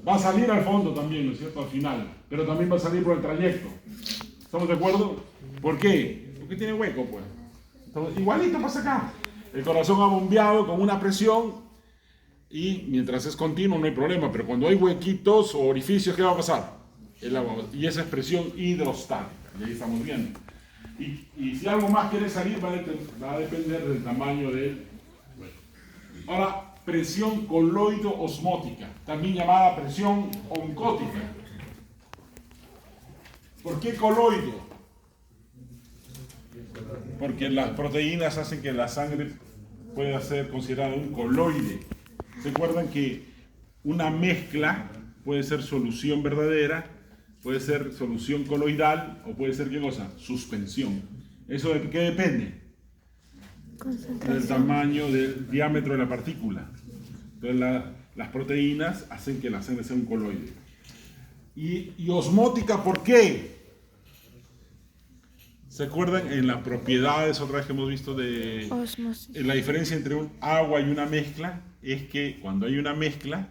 Va a salir al fondo también, ¿no es cierto? Al final. Pero también va a salir por el trayecto. ¿Estamos de acuerdo? ¿Por qué? Porque tiene hueco, pues. Entonces, igualito pasa acá. El corazón ha bombeado con una presión y mientras es continuo no hay problema. Pero cuando hay huequitos o orificios, ¿qué va a pasar? El agua. Y esa es presión hidrostática. Y ahí estamos viendo. Y si algo más quiere salir, va a depender del tamaño del hueco. Ahora, presión coloido-osmótica, también llamada presión oncótica. ¿Por qué coloido? Porque las proteínas hacen que la sangre pueda ser considerada un coloide. ¿Se acuerdan que una mezcla puede ser solución verdadera, puede ser solución coloidal o puede ser ¿qué cosa? Suspensión. ¿Eso de qué depende? Del tamaño, del diámetro de la partícula. Entonces las proteínas hacen que la sangre sea un coloide. Y osmótica, ¿por qué? ¿Se acuerdan en las propiedades, otra vez que hemos visto de osmosis? La diferencia entre un agua y una mezcla es que cuando hay una mezcla,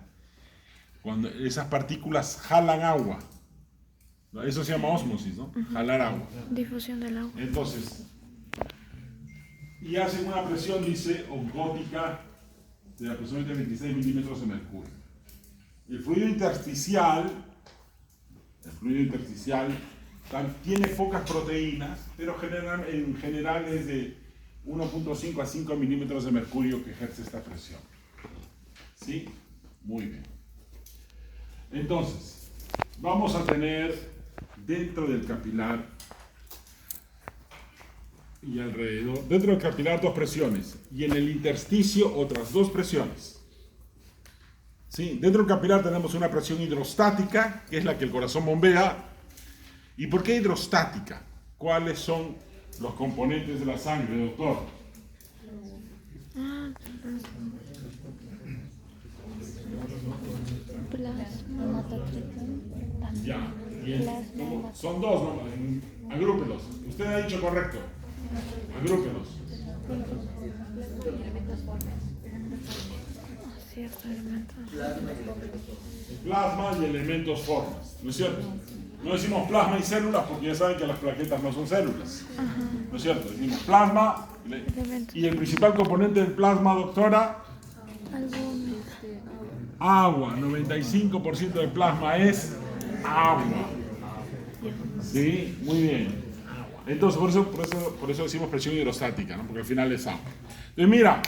cuando esas partículas jalan agua, eso se llama osmosis, ¿no? Jalar agua. Difusión del agua. Entonces, y hacen una presión, dice, oncótica de aproximadamente 26 milímetros de mercurio. El fluido intersticial tiene pocas proteínas, pero en general es de 1.5 a 5 milímetros de mercurio que ejerce esta presión. ¿Sí? Muy bien. Entonces, vamos a tener dentro del capilar y alrededor, dentro del capilar dos presiones y en el intersticio otras dos presiones. ¿Sí? Dentro del capilar tenemos una presión hidrostática, que es la que el corazón bombea. ¿Y por qué hidrostática? ¿Cuáles son los componentes de la sangre, doctor? Plasma, Ya, son dos, ¿no? Agrúpelos. Usted ha dicho correcto. Agrúpelos. cierto elemento. Plasma y elementos formas, ¿no es cierto? No decimos plasma y células porque ya saben que las plaquetas no son células. ¿No es cierto? Decimos plasma y el principal componente del plasma, doctora, agua. 95% del plasma es agua. ¿Sí? Muy bien. Entonces, por eso decimos presión hidrostática, ¿no? Porque al final es agua. Entonces, mira,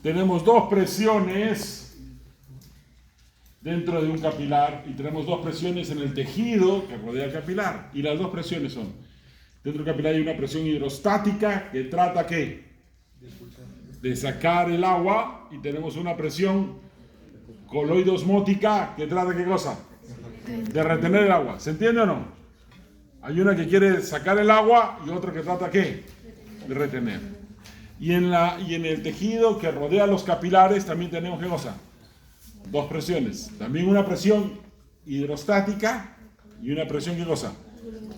tenemos dos presiones dentro de un capilar y tenemos dos presiones en el tejido que rodea el capilar. Y las dos presiones son, dentro del capilar hay una presión hidrostática que trata ¿qué? De sacar el agua, y tenemos una presión coloidosmótica que trata ¿qué cosa? De retener el agua. ¿Se entiende o no? Hay una que quiere sacar el agua y otra que trata ¿qué? De retener. Y en el tejido que rodea los capilares también tenemos ¿qué cosa? Dos presiones. También una presión hidrostática y una presión ¿qué cosa?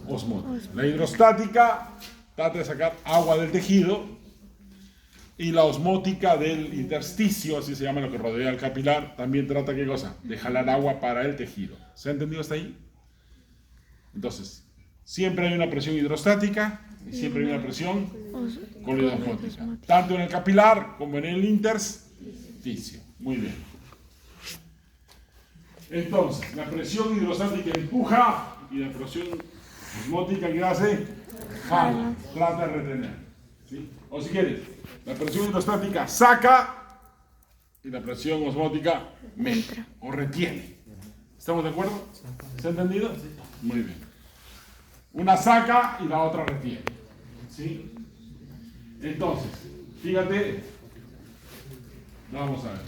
Osmótica. La hidrostática trata de sacar agua del tejido y la osmótica del intersticio, así se llama lo que rodea el capilar, también trata ¿qué cosa? De jalar agua para el tejido. ¿Se ha entendido hasta ahí? Entonces, siempre hay una presión hidrostática y siempre hay una presión coloidosmótica, tanto en el capilar como en el intersticio. Muy bien. Entonces, la presión hidrostática empuja y la presión osmótica ¿qué hace? Jala, trata de retener. ¿Sí? O si quieres, la presión hidrostática saca y la presión osmótica mete o retiene. ¿Estamos de acuerdo? ¿Se ha entendido? Muy bien. Una saca y la otra retiene. ¿Sí? Entonces, fíjate, vamos a ver.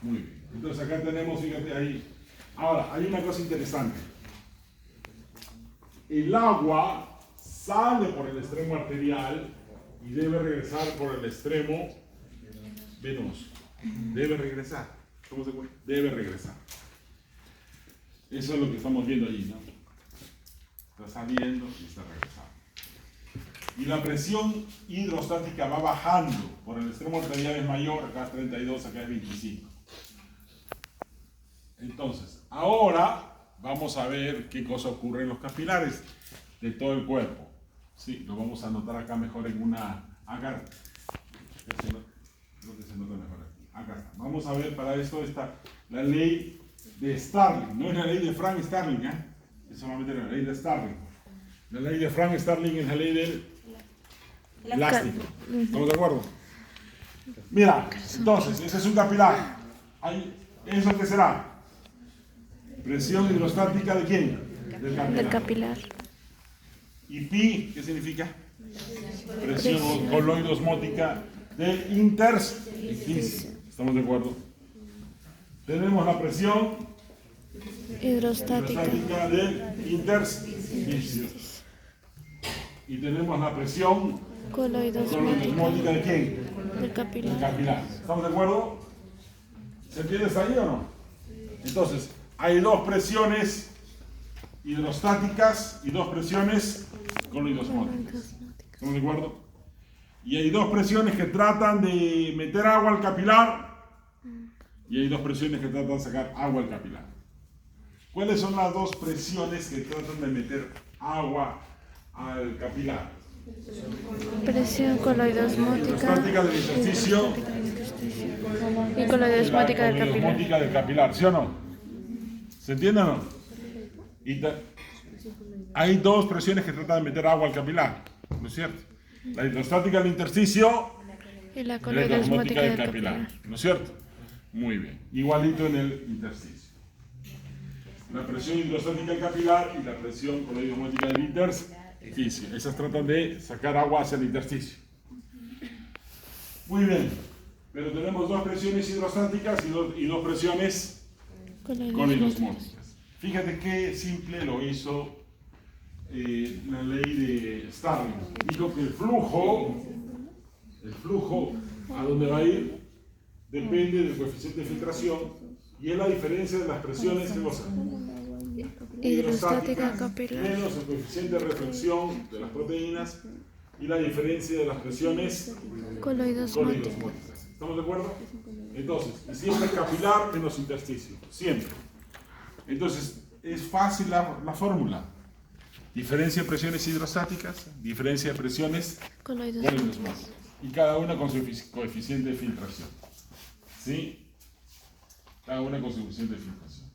Muy bien. Entonces acá tenemos, fíjate ahí. Ahora, hay una cosa interesante. El agua sale por el extremo arterial y debe regresar por el extremo venoso. Debe regresar. ¿Cómo se cuenta? Debe regresar. Eso es lo que estamos viendo allí, ¿no? Está saliendo y está regresando. Y la presión hidrostática va bajando. Por el extremo arterial es mayor, acá es 32, acá es 25. Entonces, ahora vamos a ver qué cosa ocurre en los capilares de todo el cuerpo. Sí, lo vamos a anotar acá mejor en una... Acá. Creo que se nota mejor aquí. Acá está. Vamos a ver para esto está la ley de Starling. No es la ley de Frank Starling, ¿eh? Es solamente la ley de Starling. La ley de Frank Starling es la ley del elástico. ¿Estamos de acuerdo? Mira, entonces, ese es un capilar. ¿Eso qué será? Presión hidrostática ¿de quién? Del capilar. Del capilar. ¿Y pi qué significa? Presión coloidosmótica del intersticio. ¿Estamos de acuerdo? Tenemos la presión Hidrostática. del intersticio. Y tenemos la presión coloidosmótica ¿de quién? Del capilar. Del capilar. ¿Estamos de acuerdo? ¿Se entiende hasta ahí o no? Entonces, hay dos presiones hidrostáticas y dos presiones coloidosmóticas. ¿Estamos de acuerdo? Y hay dos presiones que tratan de meter agua al capilar y hay dos presiones que tratan de sacar agua al capilar. ¿Cuáles son las dos presiones que tratan de meter agua al capilar? Presión coloidosmótica. Hidrostática del intersticio Y coloidosmótica del coloidosmótica del capilar, ¿sí o no? ¿Se entiende o no? Hay dos presiones que tratan de meter agua al capilar, ¿no es cierto? La hidrostática del intersticio y la y la coloidosmótica del capilar, capilar. ¿no es cierto? Muy bien, igualito en el intersticio. La presión hidrostática del capilar y la presión coloidosmótica del intersticio. Esas tratan de sacar agua hacia el intersticio. Muy bien, pero tenemos dos presiones hidrostáticas y dos presiones coloidosmóticas. Fíjate qué simple lo hizo la ley de Starling. Dijo que el flujo a dónde va a ir depende del coeficiente de filtración y es la diferencia de las presiones que Hidrostática capilar. menos el coeficiente de reflexión de las proteínas y la diferencia de las presiones coloidosmóticas. ¿Estamos de acuerdo? Entonces, siempre capilar menos intersticio, siempre. Entonces, es fácil la fórmula. Diferencia de presiones hidrostáticas, diferencia de presiones coloidosmóticas. Y cada una con su coeficiente de filtración. ¿Sí? Cada una con su coeficiente de filtración.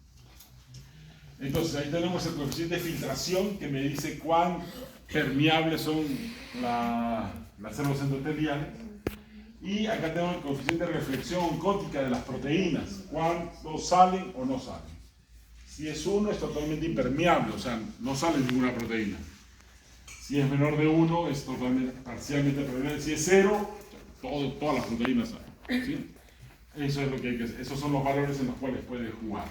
Entonces, ahí tenemos el coeficiente de filtración que me dice cuán permeables son las células endoteliales. Y acá tengo el coeficiente de reflexión oncótica de las proteínas, cuántos salen o no salen. Si es 1 es totalmente impermeable, o sea, no sale ninguna proteína. Si es menor de 1 es totalmente, parcialmente permeable. Si es 0, todas las proteínas salen. ¿Sí? Eso es lo que hay que hacer. Esos son los valores en los cuales puede jugar.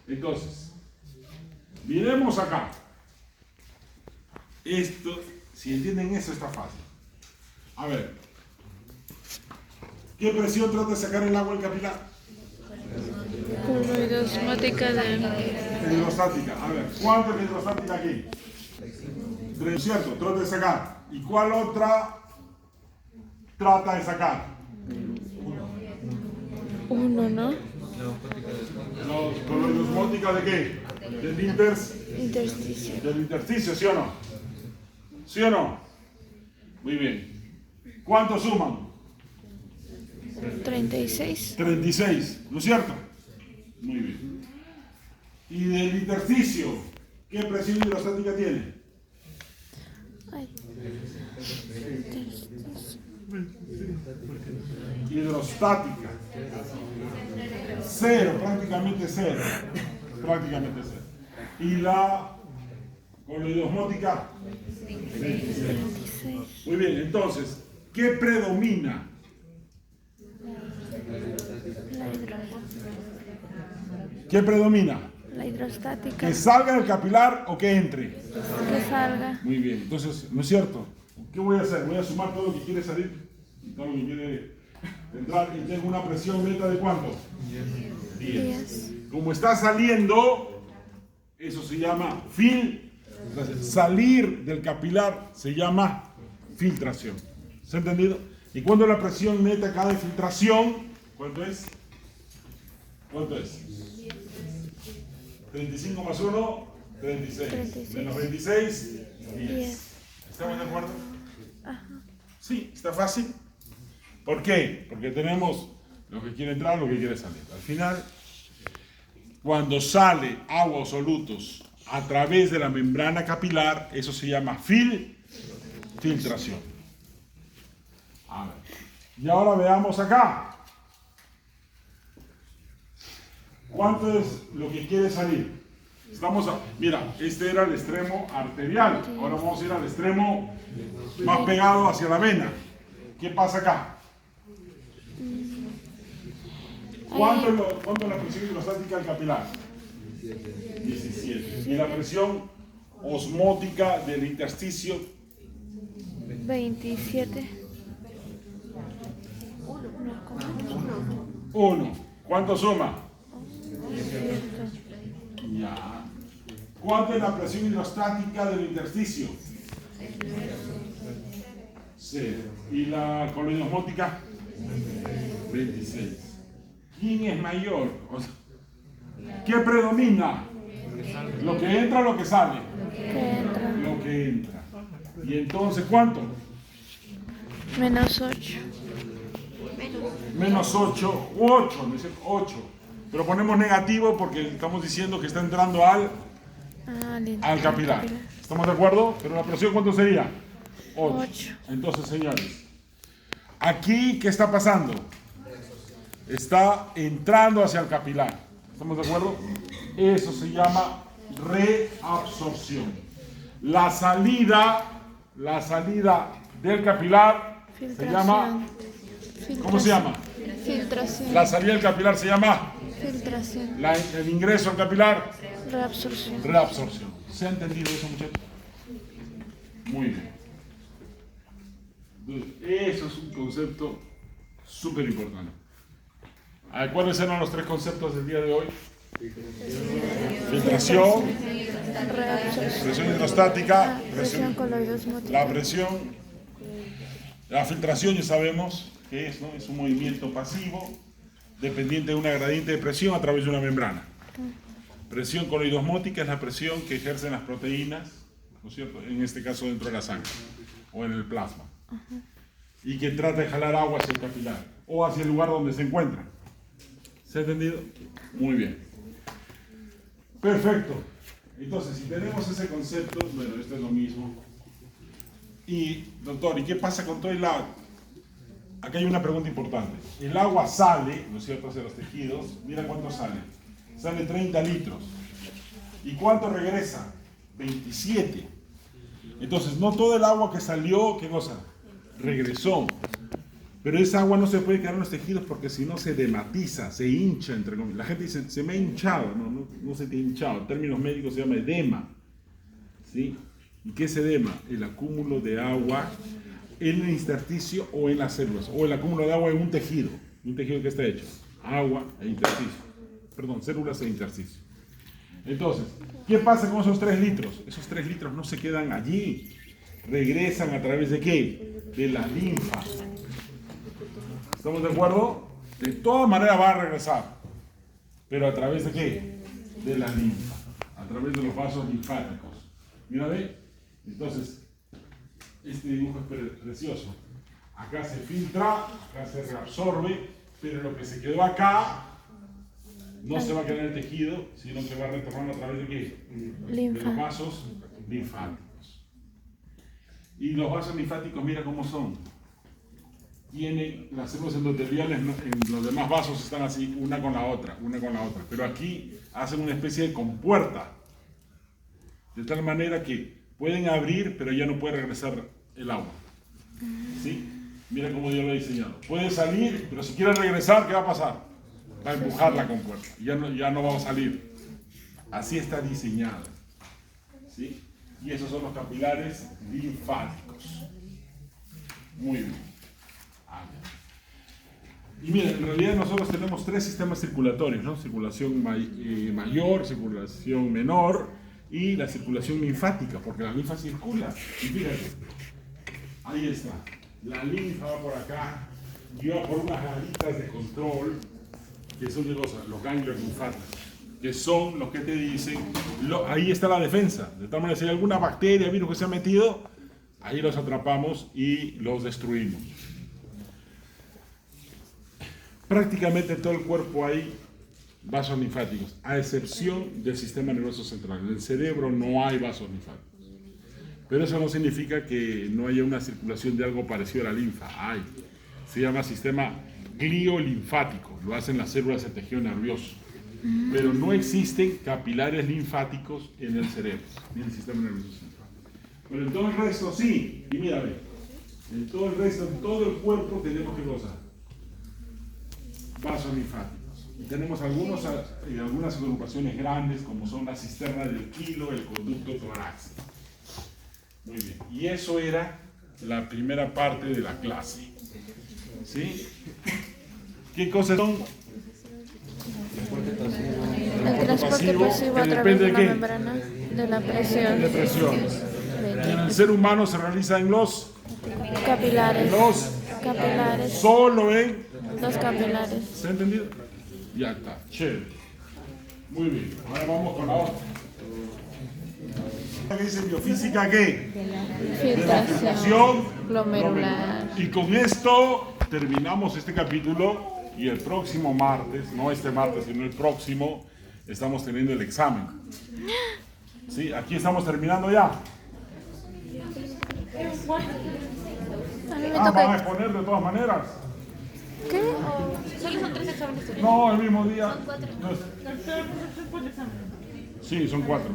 Entonces, miremos acá. Esto, si entienden eso, está fácil. A ver, ¿qué presión trata de sacar el agua del capilar? Coloidosmótica del... Hidrostática. A ver, ¿cuánto es hidrostática aquí? 3, ¿cierto? Trata de sacar. ¿Y cuál otra trata de sacar? 1, ¿no? ¿Coloidosmótica de qué? Del Intersticio. del intersticio, ¿sí o no? ¿Sí o no? Muy bien. ¿Cuántos suman? 36. 36, ¿no es cierto? Muy bien. ¿Y del intersticio? ¿Qué presión hidrostática tiene? Ay. Hidrostática. 0, prácticamente 0. Prácticamente 0. ¿Y la coloidosmótica? 26. Muy bien, entonces, ¿qué predomina? ¿Qué predomina? La hidrostática. ¿Que salga del capilar o que entre? Que salga. Muy bien, entonces, ¿no es cierto? ¿Qué voy a hacer? Voy a sumar todo lo que quiere salir y todo lo que quiere entrar y tengo una presión neta de ¿cuánto? 10. Como está saliendo, eso se llama salir del capilar se llama filtración. ¿Se ha entendido? Y cuando la presión neta acá de filtración, ¿cuánto es? ¿Cuánto es? 35 más 1, 36. 36. Menos 26, 10. 10. ¿Estamos de acuerdo? Ajá. Sí, está fácil. ¿Por qué? Porque tenemos lo que quiere entrar, lo que quiere salir. Al final, cuando sale agua o solutos a través de la membrana capilar, eso se llama filtración. A ver. Y ahora veamos acá. ¿Cuánto es lo que quiere salir? Mira, este era el extremo arterial. Ahora vamos a ir al extremo más pegado hacia la vena. ¿Qué pasa acá? ¿Cuánto es la presión hidrostática del capilar? 17. ¿Y la presión osmótica del intersticio? 27. 1. ¿Cuánto suma? Cierto. Ya. ¿Cuánto es la presión hidrostática del intersticio? 0. ¿Y la coloidosmótica? 26. ¿Quién es mayor? O sea, ¿qué predomina? ¿Lo que entra o lo que sale? Que entra. Lo que entra. ¿Y entonces cuánto? Menos 8. Menos 8 u 8, ¿no es cierto? 8. Pero ponemos negativo porque estamos diciendo que está entrando al capilar. ¿Estamos de acuerdo? Pero la presión, ¿cuánto sería? 8. Entonces, señores, aquí, ¿qué está pasando? Está entrando hacia el capilar. ¿Estamos de acuerdo? Eso se llama reabsorción. La salida del capilar se llama... ¿Cómo se llama? Filtración. La salida del capilar se llama... Filtración. El ingreso al capilar... Reabsorción. Reabsorción. ¿Se ha entendido eso, muchachos? Muy bien. Entonces, eso es un concepto súper importante. ¿Cuáles eran los 3 conceptos del día de hoy? Filtración, presión hidrostática, Presión coloidosmótica. La filtración ya sabemos que es, ¿no? Es un movimiento pasivo dependiente de una gradiente de presión a través de una membrana. Presión coloidosmótica es la presión que ejercen las proteínas, ¿no es cierto? En este caso dentro de la sangre o en el plasma. Y que trata de jalar agua hacia el capilar o hacia el lugar donde se encuentra. ¿Se ha entendido? Muy bien. Perfecto. Entonces, si tenemos ese concepto, bueno, esto es lo mismo. Y, doctor, ¿y qué pasa con todo el agua? Aquí hay una pregunta importante. El agua sale, ¿no es cierto?, hacia los tejidos. Mira cuánto sale. Sale 30 litros. ¿Y cuánto regresa? 27. Entonces, no todo el agua que salió, ¿qué cosa? Regresó. Pero esa agua no se puede quedar en los tejidos porque si no se dematiza, se hincha, entre comillas. La gente dice, se me ha hinchado. No se te ha hinchado. En términos médicos se llama edema. ¿Sí? ¿Y qué es edema? El acúmulo de agua en el intersticio o en las células. O el acúmulo de agua en un tejido. ¿Un tejido que está hecho? Agua e intersticio. Perdón, células e intersticio. Entonces, ¿qué pasa con esos 3 litros? Esos 3 litros no se quedan allí. Regresan a través de ¿qué? De la linfa. ¿Estamos de acuerdo? De todas maneras va a regresar. ¿Pero a través de qué? De la linfa. A través de los vasos linfáticos. Mira, ¿ve? Entonces, este dibujo es precioso. Acá se filtra, acá se reabsorbe, pero lo que se quedó acá no se va a quedar en el tejido, sino que va a retornar a través de qué? Linfa. De los vasos linfáticos. Y los vasos linfáticos, mira cómo son. Tienen las células endoteliales, en los demás vasos están así, una con la otra. Pero aquí hacen una especie de compuerta. De tal manera que pueden abrir, pero ya no puede regresar el agua. ¿Sí? Mira cómo Dios lo ha diseñado. Puede salir, pero si quiere regresar, ¿qué va a pasar? Va a empujar la compuerta. Ya no va a salir. Así está diseñado. ¿Sí? Y esos son los capilares linfáticos. Muy bien. Y miren, en realidad nosotros tenemos 3 sistemas circulatorios, ¿no? Circulación mayor, circulación menor y la circulación linfática, porque la linfa circula. Y fíjate, hay ahí está. La linfa va por acá y va por unas alitas de control, que son los ganglios linfáticos, que son los que te dicen, ahí está la defensa. De tal manera, si hay alguna bacteria, virus que se ha metido, ahí los atrapamos y los destruimos. Prácticamente todo el cuerpo hay vasos linfáticos, a excepción del sistema nervioso central. En el cerebro no hay vasos linfáticos. Pero eso no significa que no haya una circulación de algo parecido a la linfa. Hay. Se llama sistema gliolinfático. Lo hacen las células del tejido nervioso. Pero no existen capilares linfáticos en el cerebro, ni en el sistema nervioso central. Pero en todo el resto sí. Y mírame, en todo el resto, en todo el cuerpo tenemos que gozar vasos linfáticos. Y tenemos algunas agrupaciones grandes, como son la cisterna del kilo, el conducto torácico. Muy bien. Y eso era la primera parte de la clase. ¿Sí? ¿Qué cosas son? El transporte pasivo a través de la membrana de la presión. De presión. Y en el ser humano se realiza en los Capilares. Capilares. Solo en Los capilares. ¿se ha entendido? Ya está, chévere. Muy bien, ahora vamos con la otra. ¿Qué dice biofísica? ¿Qué? Filtración glomerular. Y con esto terminamos este capítulo y el próximo martes, no este martes, sino el próximo, estamos teniendo el examen. ¿Sí? Aquí estamos terminando ya. A mí me Van a toca. exponer de todas maneras. ¿Qué? Solo son 3 exámenes. No, el mismo día. Sí, son 4.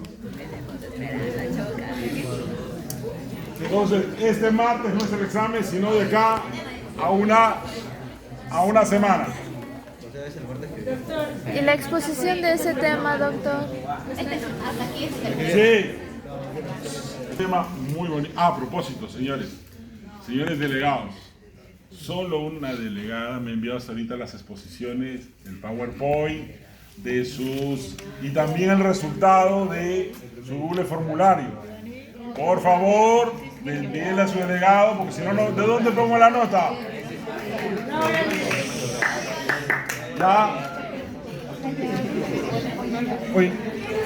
Entonces, este martes no es el examen, sino de acá a una semana. ¿Y la exposición de ese tema, doctor? Hasta aquí es el Sí. Tema muy bonito. A propósito, señores delegados. Solo una delegada me envió hasta ahorita las exposiciones, el PowerPoint de sus y también el resultado de su doble formulario. Por favor, envíenle a su delegado, porque si no, ¿de dónde pongo la nota? Ya. Oye,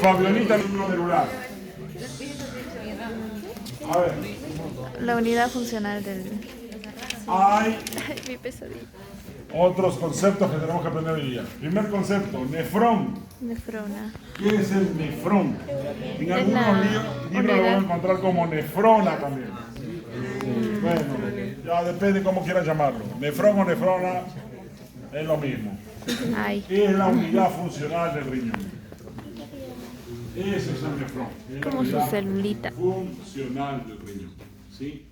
Fabionita, el número celular. A ver. La unidad funcional del. Hay Ay, mi pesadilla. otros conceptos que tenemos que aprender hoy día. Primer concepto, nefrón. Nefrona. ¿Qué es el nefrón? En algunos la libros lo unidad. vamos a encontrar como nefrona también. Bueno, ya depende cómo quieras llamarlo. Nefrón o nefrona es lo mismo. Ay. Es la unidad funcional del riñón. Ese es el nefrón. Es la Como su unidad celulita. funcional del riñón. ¿Sí?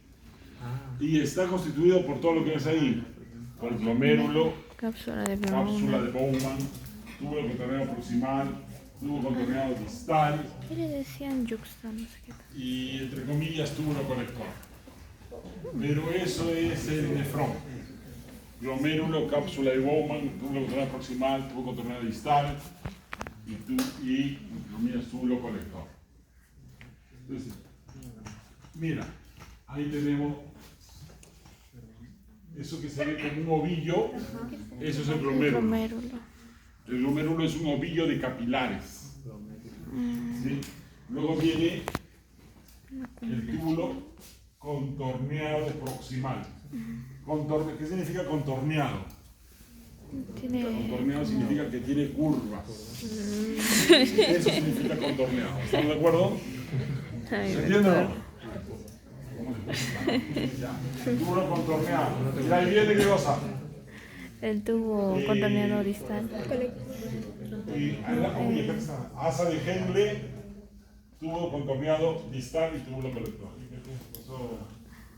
Y está constituido por todo lo que ves ahí. Por glomérulo, Cápsula de cápsula Bowman. de Bowman, tubo contorneado proximal, tubo contorneado distal ¿Qué le decían yuxta? No sé qué. y, entre comillas, túbulo colector. Pero eso es el nefrón. Glomérulo, cápsula de Bowman, tubo contorneado proximal, tubo contorneado distal y entre comillas, túbulo colector. Entonces, mira, ahí tenemos eso que se ve como un ovillo, eso es el glomérulo. Glomérulo. El glomérulo es un ovillo de capilares. ¿Sí? Luego viene el túbulo contorneado proximal. ¿Qué significa contorneado? Tiene. Contorneado significa que tiene curvas. Eso significa contorneado. ¿Estamos de acuerdo? Ay, ¿Se entiende o no? Ya. Túbulo contorneado. Y ahí viene qué cosa. el tubo contorneado distal. Y asa de Henle, tubo contorneado distal y túbulo colector. Eso,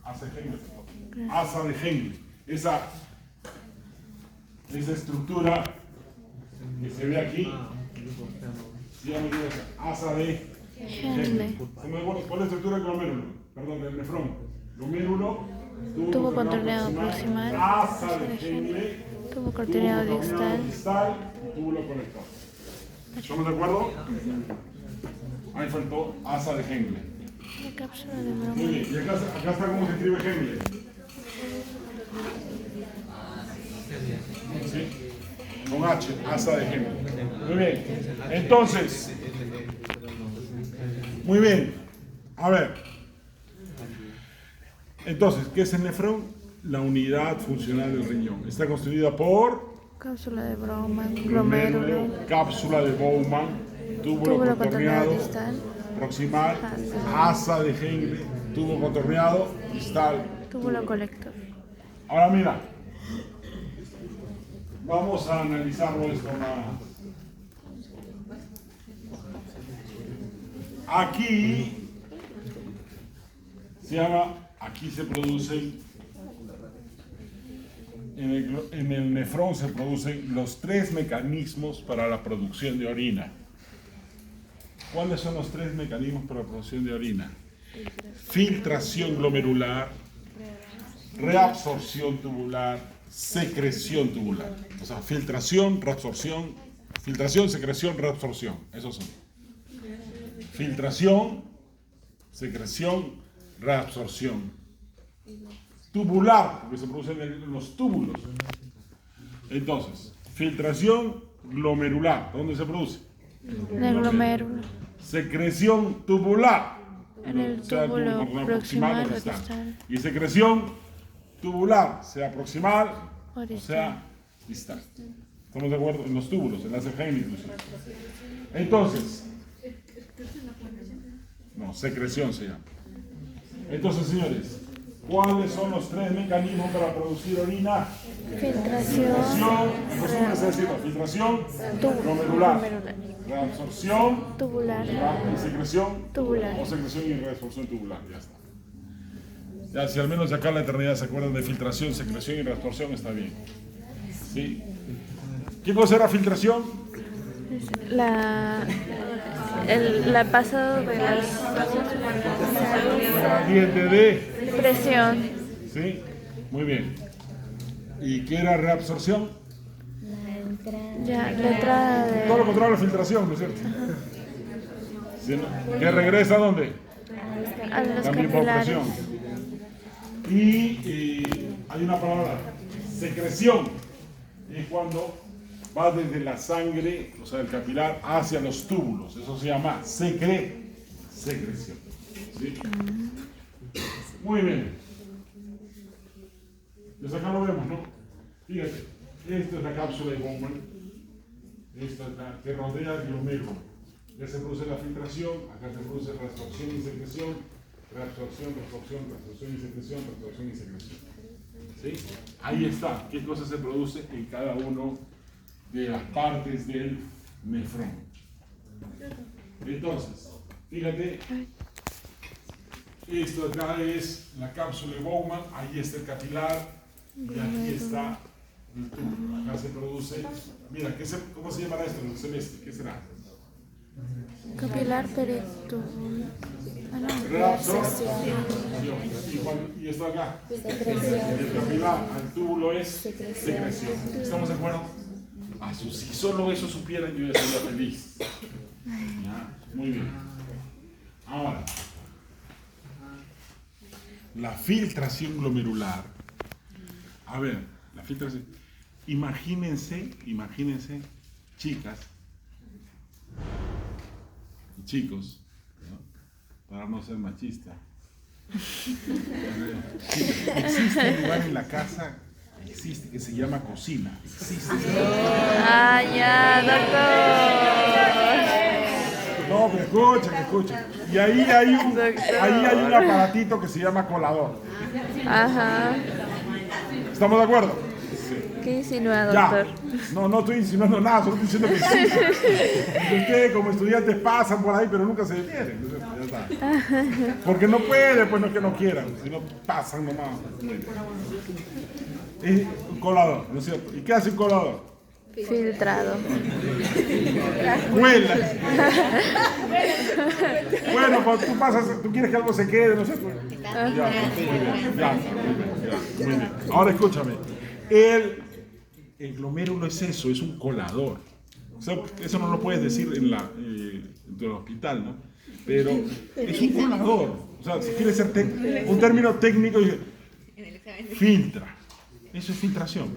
asa de Henle. Asa de Henle. Esa estructura que se ve aquí, se llama asa de Henle. ¿Cuál es la estructura del glomérulo? Perdón, del nefrón. Glomérulo, Tubo contorneado proximal. asa de Henle, Tubo contorneado distal. y túbulo conector. ¿Estamos de acuerdo? Ahí faltó asa de Henle. La cápsula de broma. Muy bien, y acá está cómo se escribe Henle. ¿Sí? Con H, asa de Henle. Muy bien, entonces, muy bien, a ver. Entonces, ¿qué es el nefrón? La unidad funcional del riñón. Está constituida por Cápsula de Bowman, glomérulo, cápsula de Bowman, túbulo túbulo contorneado, contorneado distal, proximal, asa de Henle, tubo contorneado, distal. túbulo colector. Ahora mira, vamos a analizarlo esto más. Aquí se llama, aquí se producen, en el nefrón se producen los 3 mecanismos para la producción de orina. ¿Cuáles son los 3 mecanismos para la producción de orina? Filtración glomerular, reabsorción tubular, secreción tubular. O sea, filtración, reabsorción, secreción, reabsorción. Esos son. Filtración, secreción, reabsorción. Tubular, porque se producen en los túbulos. Entonces, filtración glomerular, ¿dónde se produce? En el glomérulo. Secreción tubular. En el túbulo proximal o distal. Y secreción tubular, sea proximal O o distal. sea distal. ¿Estamos de acuerdo? En los túbulos, en la CGM inclusive. Entonces, no, secreción se llama. Entonces, señores, ¿cuáles son los 3 mecanismos para producir orina? Filtración, Filtración Tubular. glomerular, reabsorción tubular, y secreción Tubular. o secreción y reabsorción tubular, ya está. Ya, si al menos de acá a la eternidad se acuerdan de filtración, secreción y reabsorción, está bien. ¿Sí? ¿Qué cosa era filtración? la pasado de las Gradiente de, presión, ¿sí? Muy bien. ¿Y qué era reabsorción? ya, letra Todo lo de contrario a la filtración, ¿no es cierto? ¿Sí, no? ¿Que regresa a dónde? a los También por capilares. presión. Y hay una palabra, secreción, es cuando va desde la sangre, o sea, el capilar, hacia los túbulos. Eso se llama secreción. ¿Sí? Muy bien. Desde acá lo vemos, ¿no? Fíjate, esta es la cápsula de Bowman, esta es la que rodea el glomérulo. Ya se produce la filtración, acá se produce reabsorción y secreción, reabsorción y secreción, reabsorción y secreción. ¿Sí? Ahí está, qué cosa se produce en cada uno de las partes del nefrón. Entonces, fíjate, esto acá es la cápsula de Bowman, ahí está el capilar y aquí está el túbulo. Acá se produce, mira, ¿cómo se llamará esto? El celeste, ¿qué será? Capilar peritubular. Reabsorción. Y esto acá, el capilar al túbulo es secreción. ¿Estamos de acuerdo? Si solo eso supieran, yo ya estaría feliz. ¿Ya? Muy bien. Ahora, la filtración glomerular. A ver, la filtración. Imagínense, chicas y chicos, ¿no? Para no ser machista. Existe un lugar en la casa, existe, que se llama cocina. Existe. Ah, ya, doctor. No, pero escucha. Y ahí hay un aparatito que se llama colador. Ajá. ¿Estamos de acuerdo? ¿Qué insinúa, Ya. doctor? No estoy insinuando nada, solo estoy diciendo que existe. Y ustedes como estudiantes pasan por ahí, pero nunca se detienen. Entonces, ya está. Porque no puede, pues no es que no quieran, sino pasan nomás. Es un colador, ¿no es cierto? ¿Y qué hace un colador? Filtrado. Cuela. Bueno, cuando tú pasas, tú quieres que algo se quede, ¿no sé? Pues, ya, muy bien. Ahora escúchame. El glomérulo es eso, es un colador. O sea, eso no lo puedes decir en el hospital, ¿no? pero es un colador. O sea, si quiere ser un término técnico, filtra. Eso es filtración.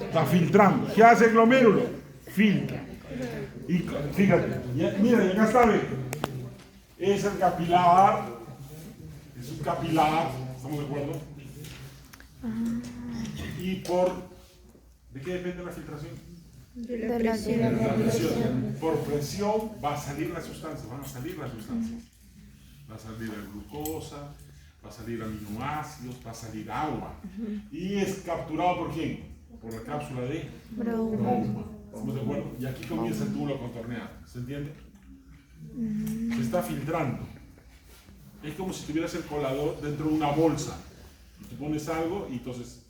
Está filtrando. ¿Qué hace el glomérulo? Filtra. Y fíjate, mira, y acá está, ve. Es el capilar. Es un capilar. ¿Estamos de acuerdo? Y ¿de qué depende la filtración? De la Presión. Por presión va a salir la sustancia, van a salir las sustancias. Va a salir la glucosa, va a salir aminoácidos, va a salir agua. Y es capturado ¿por quién? Por la cápsula de Bowman. ¿Estamos de acuerdo? Y aquí comienza el túbulo contorneado. ¿Se entiende? Se está filtrando. Es como si tuvieras el colador dentro de una bolsa. Tú pones algo y entonces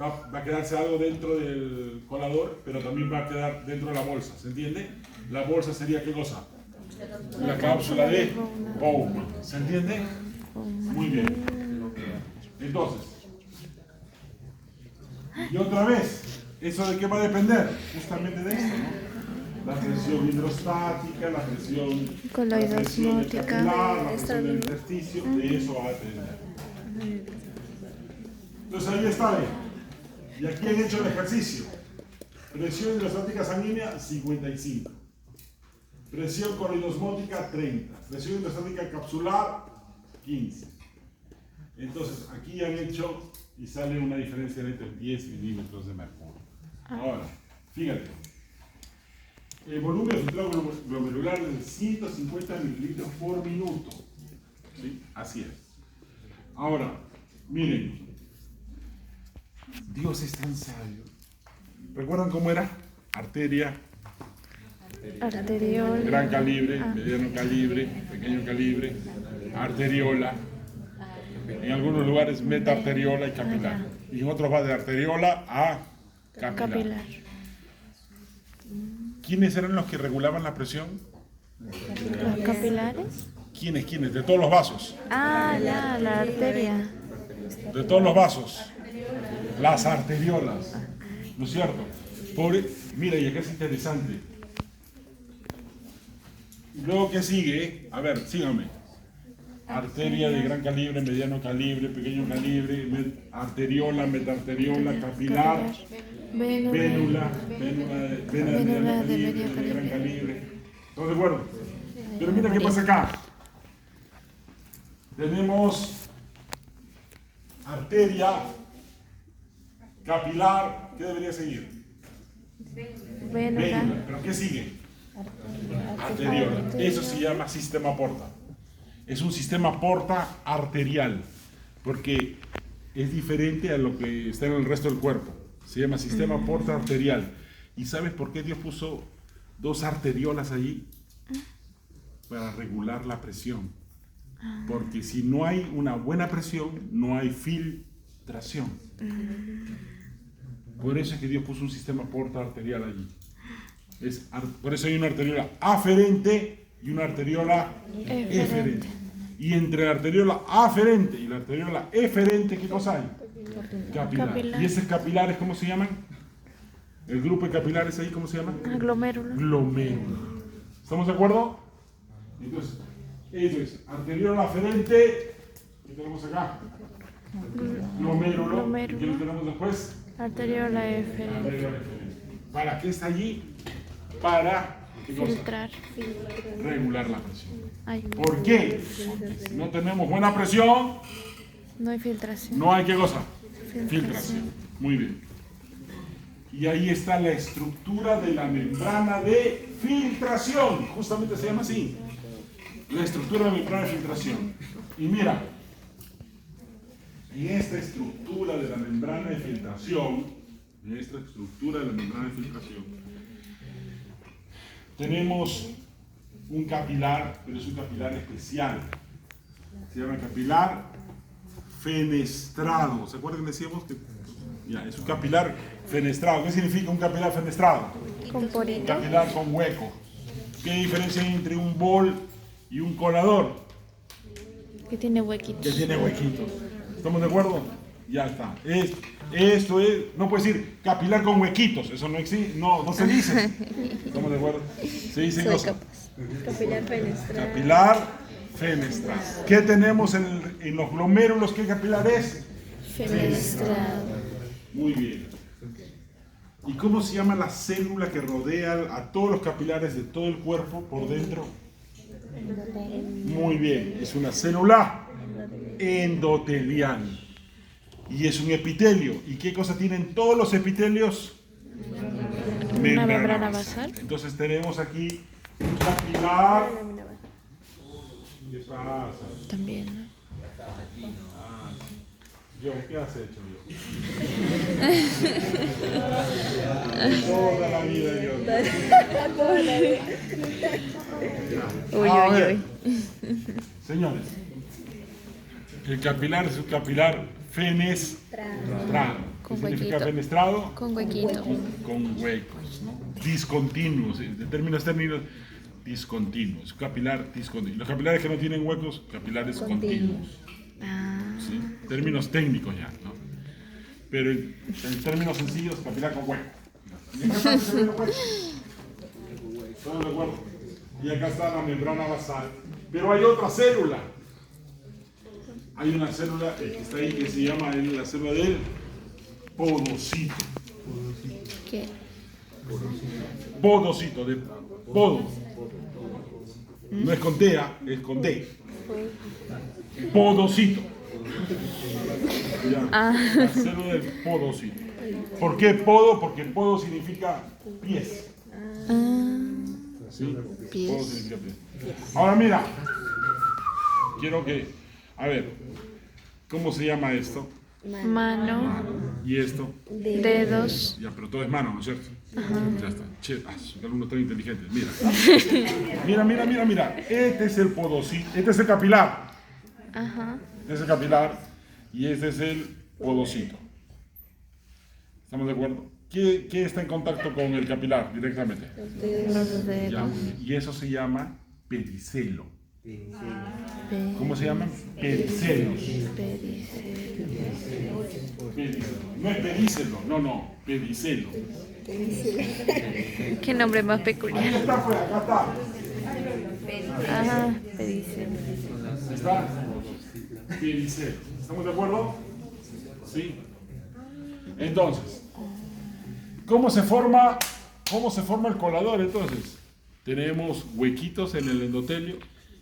va a quedarse algo dentro del colador, pero también va a quedar dentro de la bolsa. ¿Se entiende? La bolsa sería ¿qué cosa? La cápsula de Bowman. ¿Se entiende? Muy bien. Entonces, y otra vez, ¿eso de qué va a depender? Justamente de esto, ¿no? La presión hidrostática, la presión coloidosmótica, la presión del intersticio, de eso va a depender. Entonces ahí está, ¿eh? Y aquí han hecho el ejercicio. Presión hidrostática sanguínea, 55. Presión coloidosmótica, 30. Presión hidrostática capsular, 15. Entonces, aquí han hecho y sale una diferencia de 10 milímetros de mercurio. Ahora, fíjate. El volumen de filtrado glomerular es de 150 mililitros por minuto. ¿Sí? Así es. Ahora, miren. Dios es tan sabio. ¿Recuerdan cómo era? Arteria, arteriola, gran calibre, mediano calibre, pequeño calibre, arteriola. En algunos lugares metaarteriola y capilar. Y en otros va de arteriola a capilar. ¿Quiénes eran los que regulaban la presión? Los capilares. ¿Quiénes? De todos los vasos. Ya, la arteria. De todos los vasos. Las arteriolas. ¿No es cierto? Mira, y acá es interesante. Luego, ¿qué sigue? A ver, síganme. Arteria de gran calibre, mediano calibre, pequeño calibre, arteriola, metarteriola, capilar, vena de mediano calibre, de gran calibre. ¿Todos de acuerdo? Pero mira qué pasa acá. Tenemos arteria, capilar, ¿qué debería seguir? Vénula. ¿Pero qué sigue? Arteriola. Eso se llama sistema porta. Es un sistema porta arterial, porque es diferente a lo que está en el resto del cuerpo. Se llama sistema porta arterial. ¿Y sabes por qué Dios puso 2 arteriolas allí? Para regular la presión. Porque si no hay una buena presión, no hay filtración. Por eso es que Dios puso un sistema porta arterial allí. Por eso hay una arteriola aferente y una arteriola eferente. Y entre la arteriola aferente y la arteriola eferente, ¿qué cosa hay? Capilar. ¿Y esos capilares cómo se llaman? El grupo de capilares ahí, ¿cómo se llaman? Glomérulo. Glomérulo. ¿Estamos de acuerdo? Entonces, eso es arteriola aferente. ¿Qué tenemos acá? Glomérulo. ¿Y qué lo tenemos después? Arteriola eferente. ¿Para qué está allí? Para filtrar. Regular la presión. ¿Por qué? Porque si no tenemos buena presión, no hay filtración. No hay qué cosa. Filtración. Muy bien. Y ahí está la estructura de la membrana de filtración. Justamente se llama así. La estructura de la membrana de filtración. Y mira, en esta estructura de la membrana de filtración, tenemos un capilar, pero es un capilar especial. Se llama capilar fenestrado. ¿Se acuerdan que decíamos que es un capilar fenestrado? ¿Qué significa un capilar fenestrado? Con porito. Un capilar con hueco. ¿Qué diferencia hay entre un bol y un colador? Que tiene huequitos. Que tiene huequitos. ¿Estamos de acuerdo? Ya está. Esto es, no puedes decir capilar con huequitos, eso no existe, no se dice. ¿Estamos de acuerdo? Se dice Soy cosa. capaz. Capilar fenestral. Capilar fenestral. ¿Qué tenemos en los glomérulos? ¿Qué capilar es? Fenestrado. Muy bien. ¿Y cómo se llama la célula que rodea a todos los capilares de todo el cuerpo por dentro? Muy bien, es una célula endotelial. Y es un epitelio. ¿Y qué cosa tienen todos los epitelios? Una membrana basal. Entonces tenemos aquí un capilar. ¿Qué pasa? También, ¿no? Yo, ¿qué has hecho yo? Toda la vida yo. Uy, A uy, ver, uy. señores, el capilar es un capilar fenestrado. ¿Qué Con significa huequito. fenestrado? Con huequito. Con huecos, ¿no? Discontinuos, en términos técnicos, discontinuos, capilar discontinuo. Los capilares que no tienen huecos, capilares continuos. Ah, ¿Sí? Términos técnicos ya, ¿no? Pero en términos sencillos, capilar con hueco. ¿Y acá está el cerebro, pues? ¿Estamos de acuerdo? Y acá está la membrana basal. Pero hay otra célula. Hay una célula que está ahí que se llama la célula del podocito. ¿qué? Podocito, de podo. No es con T, es con D. Podocito. Ya, la célula del podocito. ¿Por qué podo? Porque podo significa pies. ¿Sí? Pies. Podo significa pies. Ahora mira, quiero que, a ver, ¿cómo se llama esto? Mano, ¿Y esto? dedos, Ya, pero todo es mano, ¿no es cierto? Ya está. Che, son alumnos tan inteligentes. Mira. Mira. Este es el podocito, este es el capilar. ajá, Este es el capilar y este es el podocito. ¿Estamos de acuerdo? ¿Qué está en contacto con el capilar directamente? los Ya, dedos, y eso se llama pedicelo. pe- ¿Cómo se llaman? Pedicelos. pedicelo. No es pedicelo, no, pedicelo. Qué nombre más Aquí peculiar. está, pues, acá está. Ajá, pedicelo. ¿Está? Pedicelo. ¿Estamos de acuerdo? Sí. Entonces, ¿cómo se forma el colador entonces? Tenemos huequitos en el endotelio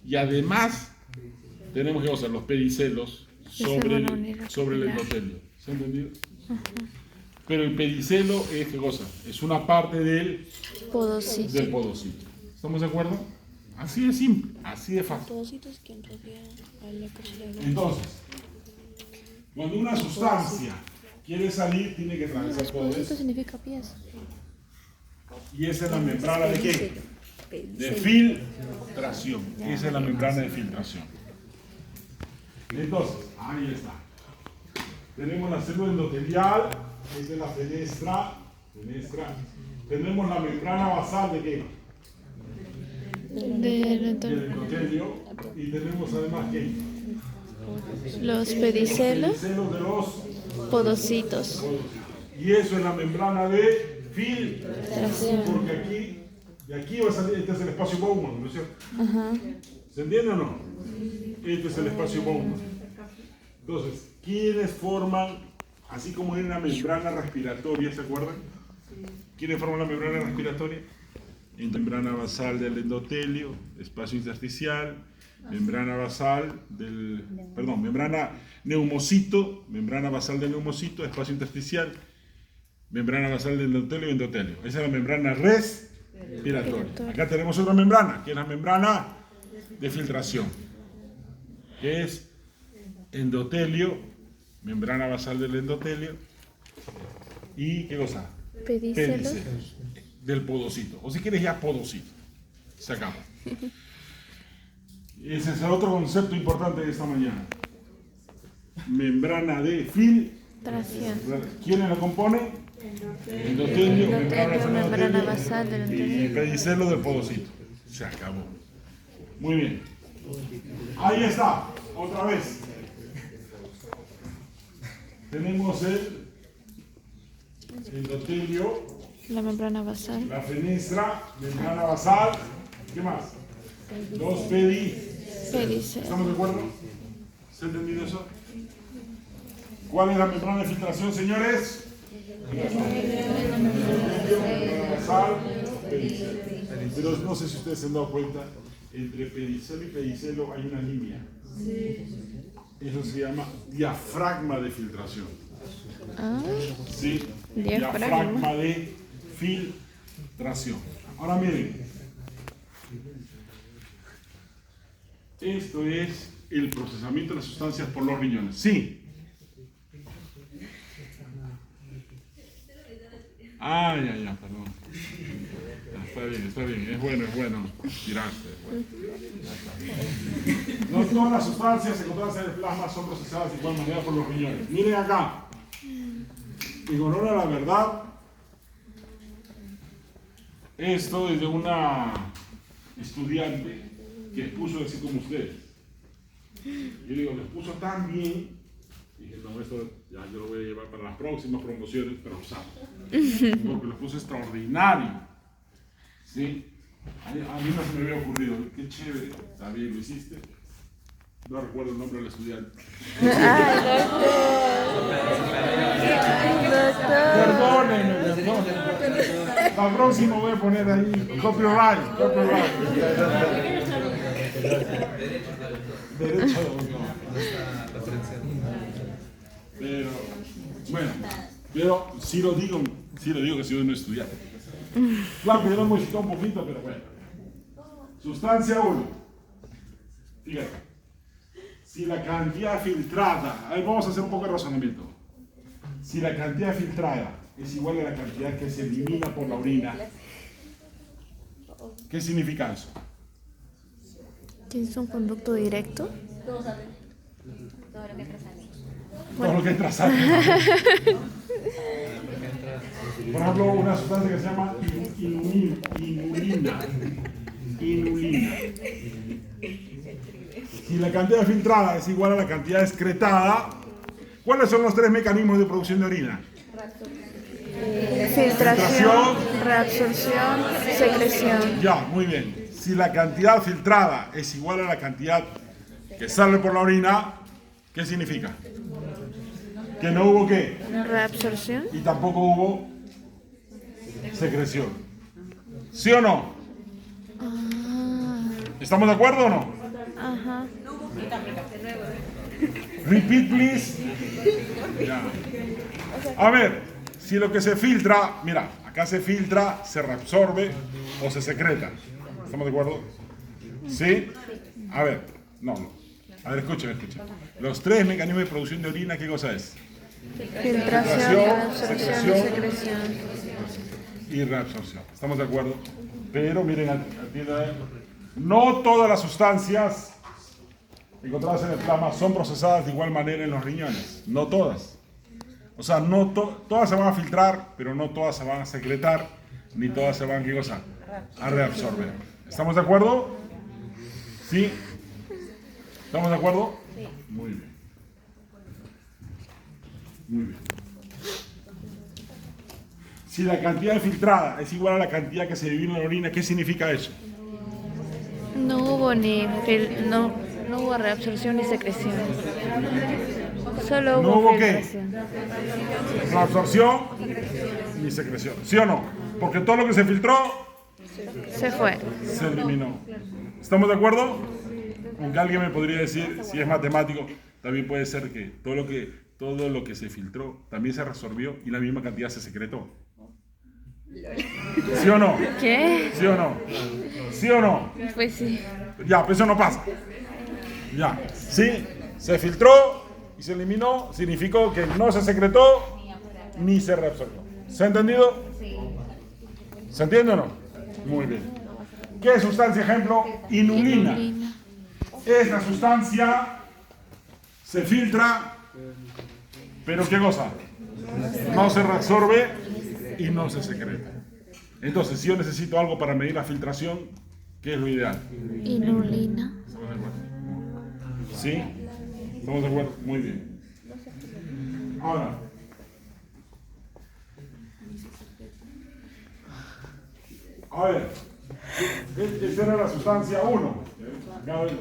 y además tenemos que usar los pedicelos sobre el endotelio. ¿Se ha entendido? Pero el pedicelo es ¿qué cosa? Es una parte del Podocito. podocito. ¿Estamos de acuerdo? Así de simple, así de fácil. Podocito es quien rodea a la carcela. Entonces, cuando una sustancia quiere salir, tiene que atravesar todo Podocito eso. significa pies. Y esa es la membrana de qué? De filtración. Esa es la membrana de filtración. Entonces, ahí está. Tenemos la célula endotelial, esta es la fenestra. Tenemos la membrana basal de qué? Del endotelio. Y tenemos además qué? Los pedicelos, Pedicelos de los podocitos. y eso es la membrana de filtración. Porque aquí, de aquí va a salir, este es el espacio Bowman, ¿no es cierto? ¿Se entiende o no? Este es el espacio Bowman. Entonces, ¿quiénes forman, así como en una membrana respiratoria, ¿se acuerdan? ¿Quiénes forman la membrana respiratoria? Membrana basal del endotelio, espacio intersticial, membrana basal membrana neumocito, membrana basal del neumocito, espacio intersticial, membrana basal del endotelio. Esa es la membrana respiratoria. Acá tenemos otra membrana, que es la membrana de filtración, que es endotelio, membrana basal del endotelio y ¿qué cosa? Pedicelos. Pedicelos del podocito, o si quieres ya podocito. Se acabó. Ese es el otro concepto importante de esta mañana. Membrana de filtración. ¿Quiénes lo componen? Endotelio, Membrana basal del endotelio. y pedicelo del podocito. Se acabó. Muy bien. Ahí está, otra vez. tenemos el endotelio, La membrana basal. la fenestra, membrana basal, ¿qué más? Los Pedicel. ¿Estamos de acuerdo? ¿Se ha entendido eso? ¿Cuál es la membrana de filtración, señores? Membrana basal, pedicelo. Pero no sé si ustedes se han dado cuenta, entre pedicelo y pedicelo hay una línea. Eso se llama diafragma de filtración. Ah, ¿Sí? Diafragma. De filtración. Ahora miren, esto es el procesamiento de las sustancias por los riñones. Sí. Ya, perdón. Está bien, es bueno. Tiraste. No todas las sustancias encontradas en el plasma son procesadas de igual manera por los riñones. Miren acá. En honor a la verdad, esto es de una estudiante que expuso así como ustedes. Yo digo, lo expuso tan bien, dije, no, esto ya yo lo voy a llevar para las próximas promociones para usar. Porque lo expuso extraordinario. ¿Sí? A mí no se me había ocurrido, qué chévere, está bien, lo hiciste. No recuerdo el nombre del estudiante. Perdónenme. La próxima voy a poner ahí copyright. Derecho de autor. Pero, bueno, pero sí lo digo que soy un estudiante. Claro que yo lo modificado un poquito, pero bueno. Sustancia 1. Fíjate. Si la cantidad filtrada, vamos a hacer un poco de razonamiento. Si la cantidad filtrada es igual a la cantidad que se elimina por la orina, ¿qué significa eso? ¿Tienes un conducto directo? Todo lo que entra sale. Todo lo que entra sale. Por ejemplo, una sustancia que se llama inulina. Si la cantidad filtrada es igual a la cantidad excretada, ¿cuáles son los 3 mecanismos de producción de orina? Filtración, reabsorción, secreción. Ya, muy bien. Si la cantidad filtrada es igual a la cantidad que sale por la orina, ¿qué significa? Que no hubo ¿qué? Reabsorción. Y tampoco hubo secreción. ¿Sí o no? ¿Estamos de acuerdo o no? Ajá. Repeat, please. Ya. A ver, si lo que se filtra, mira, acá se filtra, se reabsorbe o se secreta. ¿Estamos de acuerdo? ¿Sí? A ver, no. A ver, escuchen. Los 3 mecanismos de producción de orina, ¿qué cosa es? Filtración, reabsorción y secreción. Y reabsorción. ¿Estamos de acuerdo? Pero miren, atiendan, no todas las sustancias encontradas en el plasma son procesadas de igual manera en los riñones. No todas. O sea, no todas se van a filtrar, pero no todas se van a secretar, ni todas se van, ¿qué cosa? A reabsorber. ¿Estamos de acuerdo? ¿Sí? ¿Estamos de acuerdo? Sí. Muy bien. Si la cantidad filtrada es igual a la cantidad que se divide en la orina, ¿qué significa eso? No hubo no hubo reabsorción ni secreción. Solo ¿No hubo hubo qué? filtración. Reabsorción ni secreción. ¿Sí o no? Porque todo lo que se filtró Se fue. se eliminó. ¿Estamos de acuerdo? Aunque alguien me podría decir, si es matemático, también puede ser que todo lo que se filtró también se resorbió y la misma cantidad se secretó. ¿Sí o no? ¿Qué? ¿Sí o no? ¿Sí o no? Pues sí. Ya, pues eso no pasa. Ya, sí, se filtró y se eliminó, significó que no se secretó ni se reabsorbió. ¿Se ha entendido? ¿Se entiende o no? Muy bien. ¿Qué sustancia, ejemplo? Inulina. Esta sustancia se filtra, pero ¿qué cosa? No se reabsorbe y no se secreta. Entonces, si yo necesito algo para medir la filtración, ¿qué es lo ideal? Inulina. ¿Estamos de acuerdo? ¿Sí? ¿Estamos de acuerdo? Muy bien. Ahora. A ver. Esta era la sustancia 1.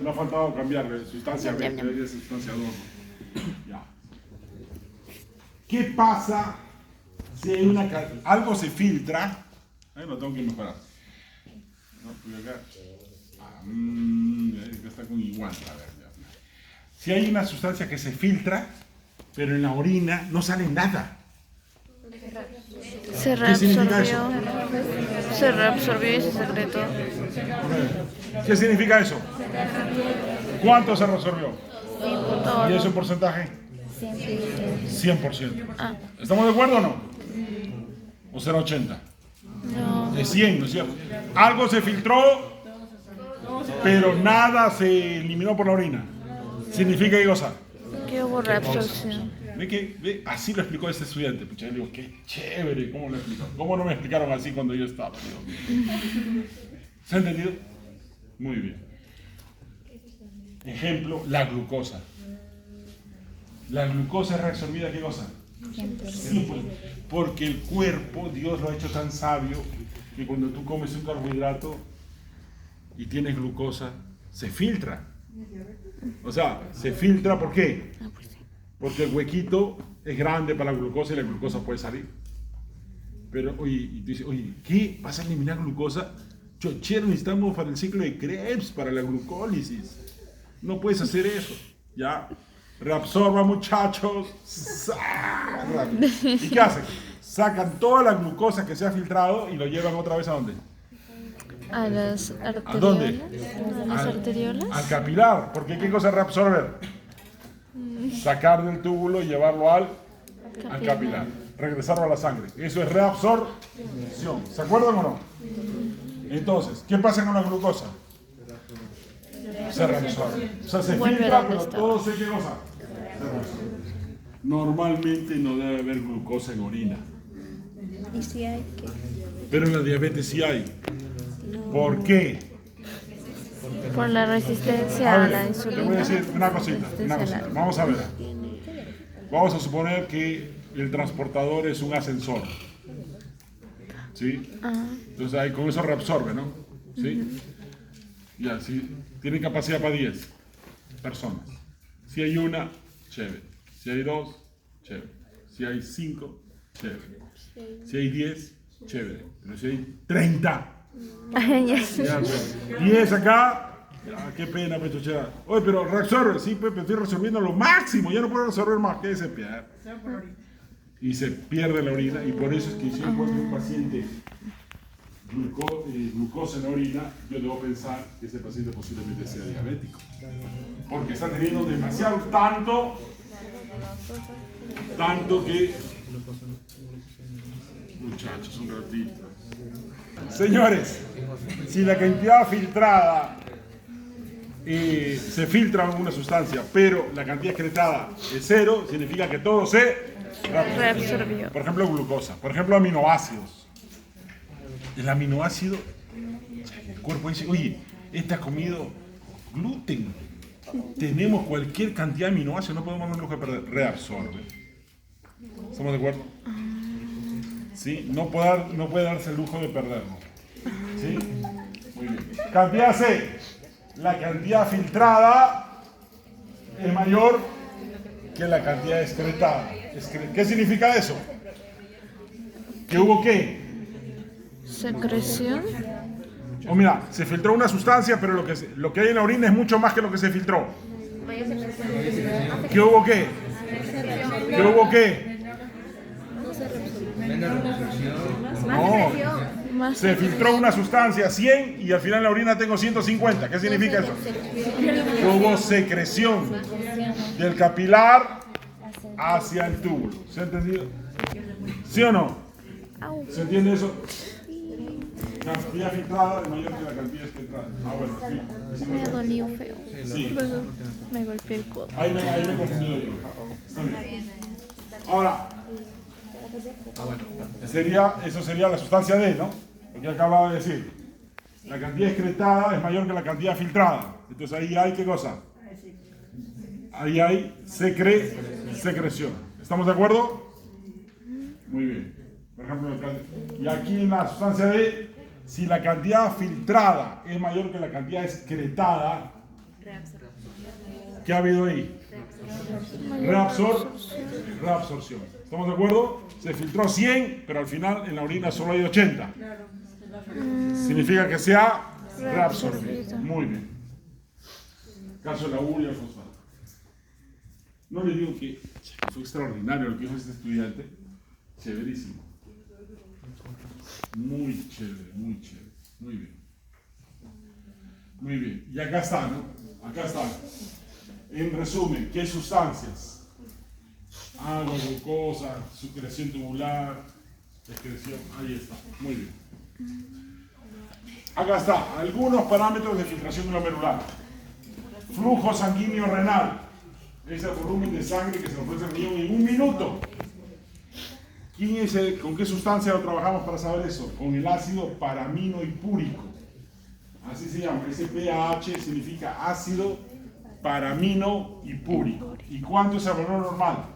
Me ha faltado cambiarle. Sustancia B. Debería ser sustancia 2. Ya. ¿Qué pasa si hay algo se filtra? Lo tengo que mejorar. No, porque acá. Acá está con igual. A ver, ya. Si hay una sustancia que se filtra, pero en la orina no sale nada. Se ¿Qué significa reabsorbió. Se reabsorbió y se secretó. ¿Qué significa eso? ¿Cuánto se reabsorbió? Todo. ¿Y eso en porcentaje? 100%. Ah, ¿Estamos de acuerdo o no? ¿O será 80? no. De 100, ¿no es cierto? Algo se filtró, pero nada se eliminó por la orina. ¿Significa qué cosa? Que hubo reabsorción. Ve, así lo explicó este estudiante. Pucha, yo digo, qué chévere, ¿cómo lo explicó? ¿Cómo no me explicaron así cuando yo estaba? ¿Se ha entendido? Muy bien. Ejemplo, la glucosa. ¿La glucosa es reabsorbida qué cosa? Sí, porque el cuerpo, Dios lo ha hecho tan sabio que cuando tú comes un carbohidrato y tienes glucosa, se filtra. O sea, se filtra, ¿por qué? Porque el huequito es grande para la glucosa y la glucosa puede salir. Pero, y dice, oye, ¿qué? ¿Vas a eliminar glucosa? Chochero, necesitamos para el ciclo de Krebs, para la glucólisis. No puedes hacer eso. Ya, reabsorba, muchachos. ¿Y qué hacen? Sacan toda la glucosa que se ha filtrado y lo llevan otra vez ¿a dónde? A las arteriolas. ¿A dónde? A las arteriolas. Al capilar. Porque ¿qué cosa es reabsorber? Sacar del túbulo y llevarlo al capilar. Regresarlo a la sangre. Eso es reabsorción. ¿Se acuerdan o no? Entonces, ¿qué pasa con la glucosa? Se reabsorbe. O sea, se Vuelve filtra, donde pero estaba. todo se qué cosa. Se reabsorbe. Normalmente no debe haber glucosa en orina. ¿Y si hay que? Pero en la diabetes sí hay. ¿Por qué? Por la resistencia A a ver, la te insulina. voy a decir una cosita. Resistencia Vamos a ver. Vamos a suponer que el transportador es un ascensor. ¿Sí? Entonces ahí con eso reabsorbe, ¿no? ¿Sí? Ya, sí. Tiene capacidad para 10 personas. Si hay una, chévere. Si hay 2, chévere. Si hay 5, chévere. Si hay 10, chévere. Pero si hay 30, ya, 10 acá, ya, qué pena, Pechochera. Oye, pero reabsorbe, sí, pero estoy reabsorbiendo lo máximo, ya no puedo reabsorber más, que se pierde. Y se pierde la orina, y por eso es que si yo encuentro un paciente glucosa en la orina, yo debo pensar que ese paciente posiblemente sea diabético. Porque está teniendo demasiado, tanto que... Muchachos, un ratito. Señores, si la cantidad filtrada se filtra una sustancia, pero la cantidad excretada es 0, significa que todo se Reabsorbió. Por ejemplo, glucosa. Por ejemplo, aminoácidos. El aminoácido, el cuerpo dice, oye, este ha comido gluten. Tenemos cualquier cantidad de aminoácidos, no podemos darnos el lujo de perder. Reabsorbe. ¿Estamos de acuerdo? ¿Sí? No puede darse el lujo de perderlo. ¿Sí? Muy bien. Cantidad C. La cantidad filtrada es mayor que la cantidad excretada. ¿Qué significa eso? ¿Que hubo qué? Secreción. O mira, se filtró una sustancia, pero lo que hay en la orina es mucho más que lo que se filtró. ¿Qué hubo qué? ¿Qué hubo qué? No. Más Se filtró una sustancia 100 y al final en la orina tengo 150. ¿Qué significa eso? Que hubo secreción del capilar hacia el túbulo. ¿Se ha entendido? ¿Sí o no? ¿Se entiende eso? Cantidad filtrada es mayor que la cantidad excretada. Ah, bueno, sí. me dolió feo. Sí. Luego me golpeé el codo. Ahí me confundí yo. Está bien. Ahora, eso sería la sustancia D, ¿no? Lo que acababa de decir. La cantidad excretada es mayor que la cantidad filtrada. Entonces ahí hay, ¿qué cosa? Ahí hay secreción. ¿Estamos de acuerdo? Muy bien. Por ejemplo, y aquí en la sustancia D, si la cantidad filtrada es mayor que la cantidad excretada, ¿qué ha habido ahí? Reabsorción. ¿Estamos de acuerdo? Se filtró 100, pero al final en la orina solo hay 80. Significa que se ha reabsorbido. Muy bien. Caso de la urea y el fosfato. No le digo que fue extraordinario lo que dijo este estudiante. Chéverísimo. Muy chévere, muy chévere. Muy bien. Muy bien. Y acá está, ¿no? Acá está. En resumen, ¿qué sustancias? Agua, glucosa, sucreción tubular, excreción. Ahí está. Muy bien. Acá está. Algunos parámetros de filtración glomerular. Flujo sanguíneo renal. Es el volumen de sangre que se ofrece al riñón en un minuto. ¿Con qué sustancia lo trabajamos para saber eso? Con el ácido paraminohipúrico. Así se llama. Ese pAH significa ácido paraminohipúrico. ¿Y cuánto es el valor normal?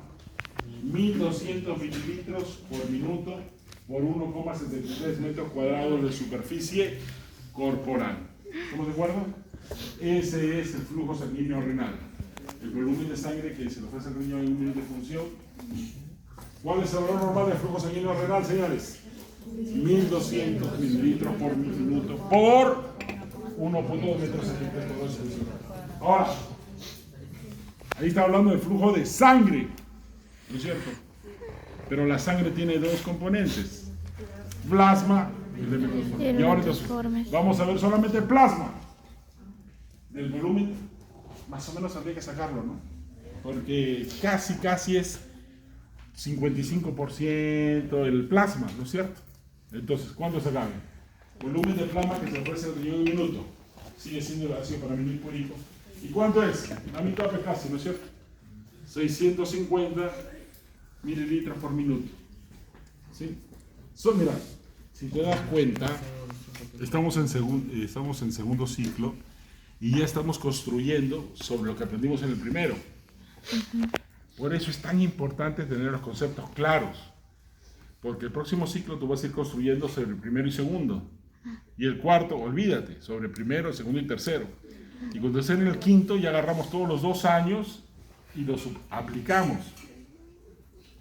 1200 mililitros por minuto por 1,73 metros cuadrados de superficie corporal. ¿Estamos de acuerdo? Ese es el flujo sanguíneo renal. El volumen de sangre que se le ofrece al riñón en un minuto de función. ¿Cuál es el valor normal del flujo sanguíneo renal, señores? 1200 mililitros por minuto por 1,2 metros cuadrados. Ahora, ahí está hablando del flujo de sangre, ¿no es cierto? Pero la sangre tiene dos componentes: plasma y elementos formes. Y ahora entonces, vamos a ver solamente el plasma. Del volumen, más o menos habría que sacarlo, ¿no? Porque casi es 55% el plasma, ¿no es cierto? Entonces, ¿cuánto se acabe? Volumen de plasma que se ofrece al riñón en un minuto. Sigue siendo el ácido paraminohipúrico. ¿Y cuánto es? La mitad casi, ¿no es cierto? 650 mililitros por minuto. ¿Sí? Mira, si te das cuenta, estamos en segundo ciclo y ya estamos construyendo sobre lo que aprendimos en el primero. Por eso es tan importante tener los conceptos claros, porque el próximo ciclo tú vas a ir construyendo sobre el primero y segundo, y el cuarto, olvídate, sobre el primero, el segundo y tercero. Y cuando estén en el quinto ya agarramos todos los 2 años y los aplicamos.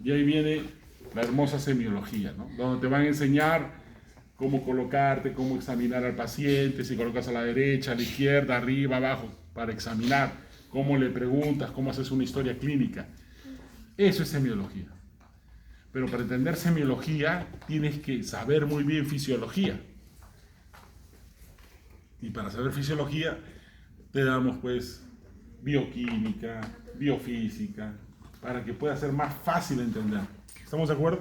Y ahí viene la hermosa semiología, ¿no? Donde te van a enseñar cómo colocarte, cómo examinar al paciente, si colocas a la derecha, a la izquierda, arriba, abajo, para examinar, cómo le preguntas, cómo haces una historia clínica. Eso es semiología. Pero para entender semiología tienes que saber muy bien fisiología. Y para saber fisiología te damos pues bioquímica, biofísica, para que pueda ser más fácil de entender. ¿Estamos de acuerdo?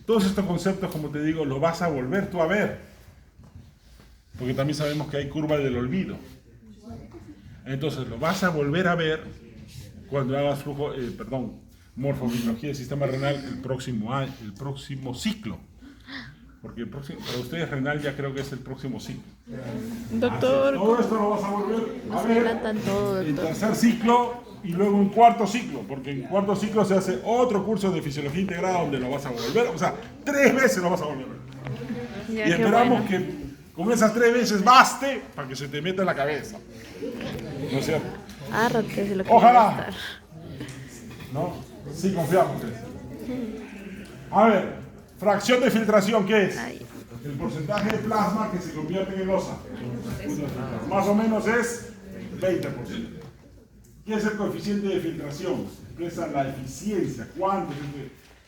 Todos estos conceptos, como te digo, los vas a volver tú a ver. Porque también sabemos que hay curva del olvido. Entonces, lo vas a volver a ver cuando hagas morfobiología del sistema renal el próximo ciclo. Porque para ustedes renal ya creo que es el próximo ciclo. Doctor, todo esto lo vas a volver a ver en tercer ciclo y luego en cuarto ciclo, porque en cuarto ciclo se hace otro curso de fisiología integrada donde lo vas a volver, o sea, 3 veces lo vas a volver a ver. Y esperamos que con esas 3 veces baste para que se te meta en la cabeza. ¿No es cierto? Árrate de lo que ojalá. ¿No? Sí, confiamos. A ver, fracción de filtración, ¿qué es? El porcentaje de plasma que se convierte en losa. Más o menos es 20%. ¿Qué es el coeficiente de filtración? Expresa la eficiencia. ¿Cuánto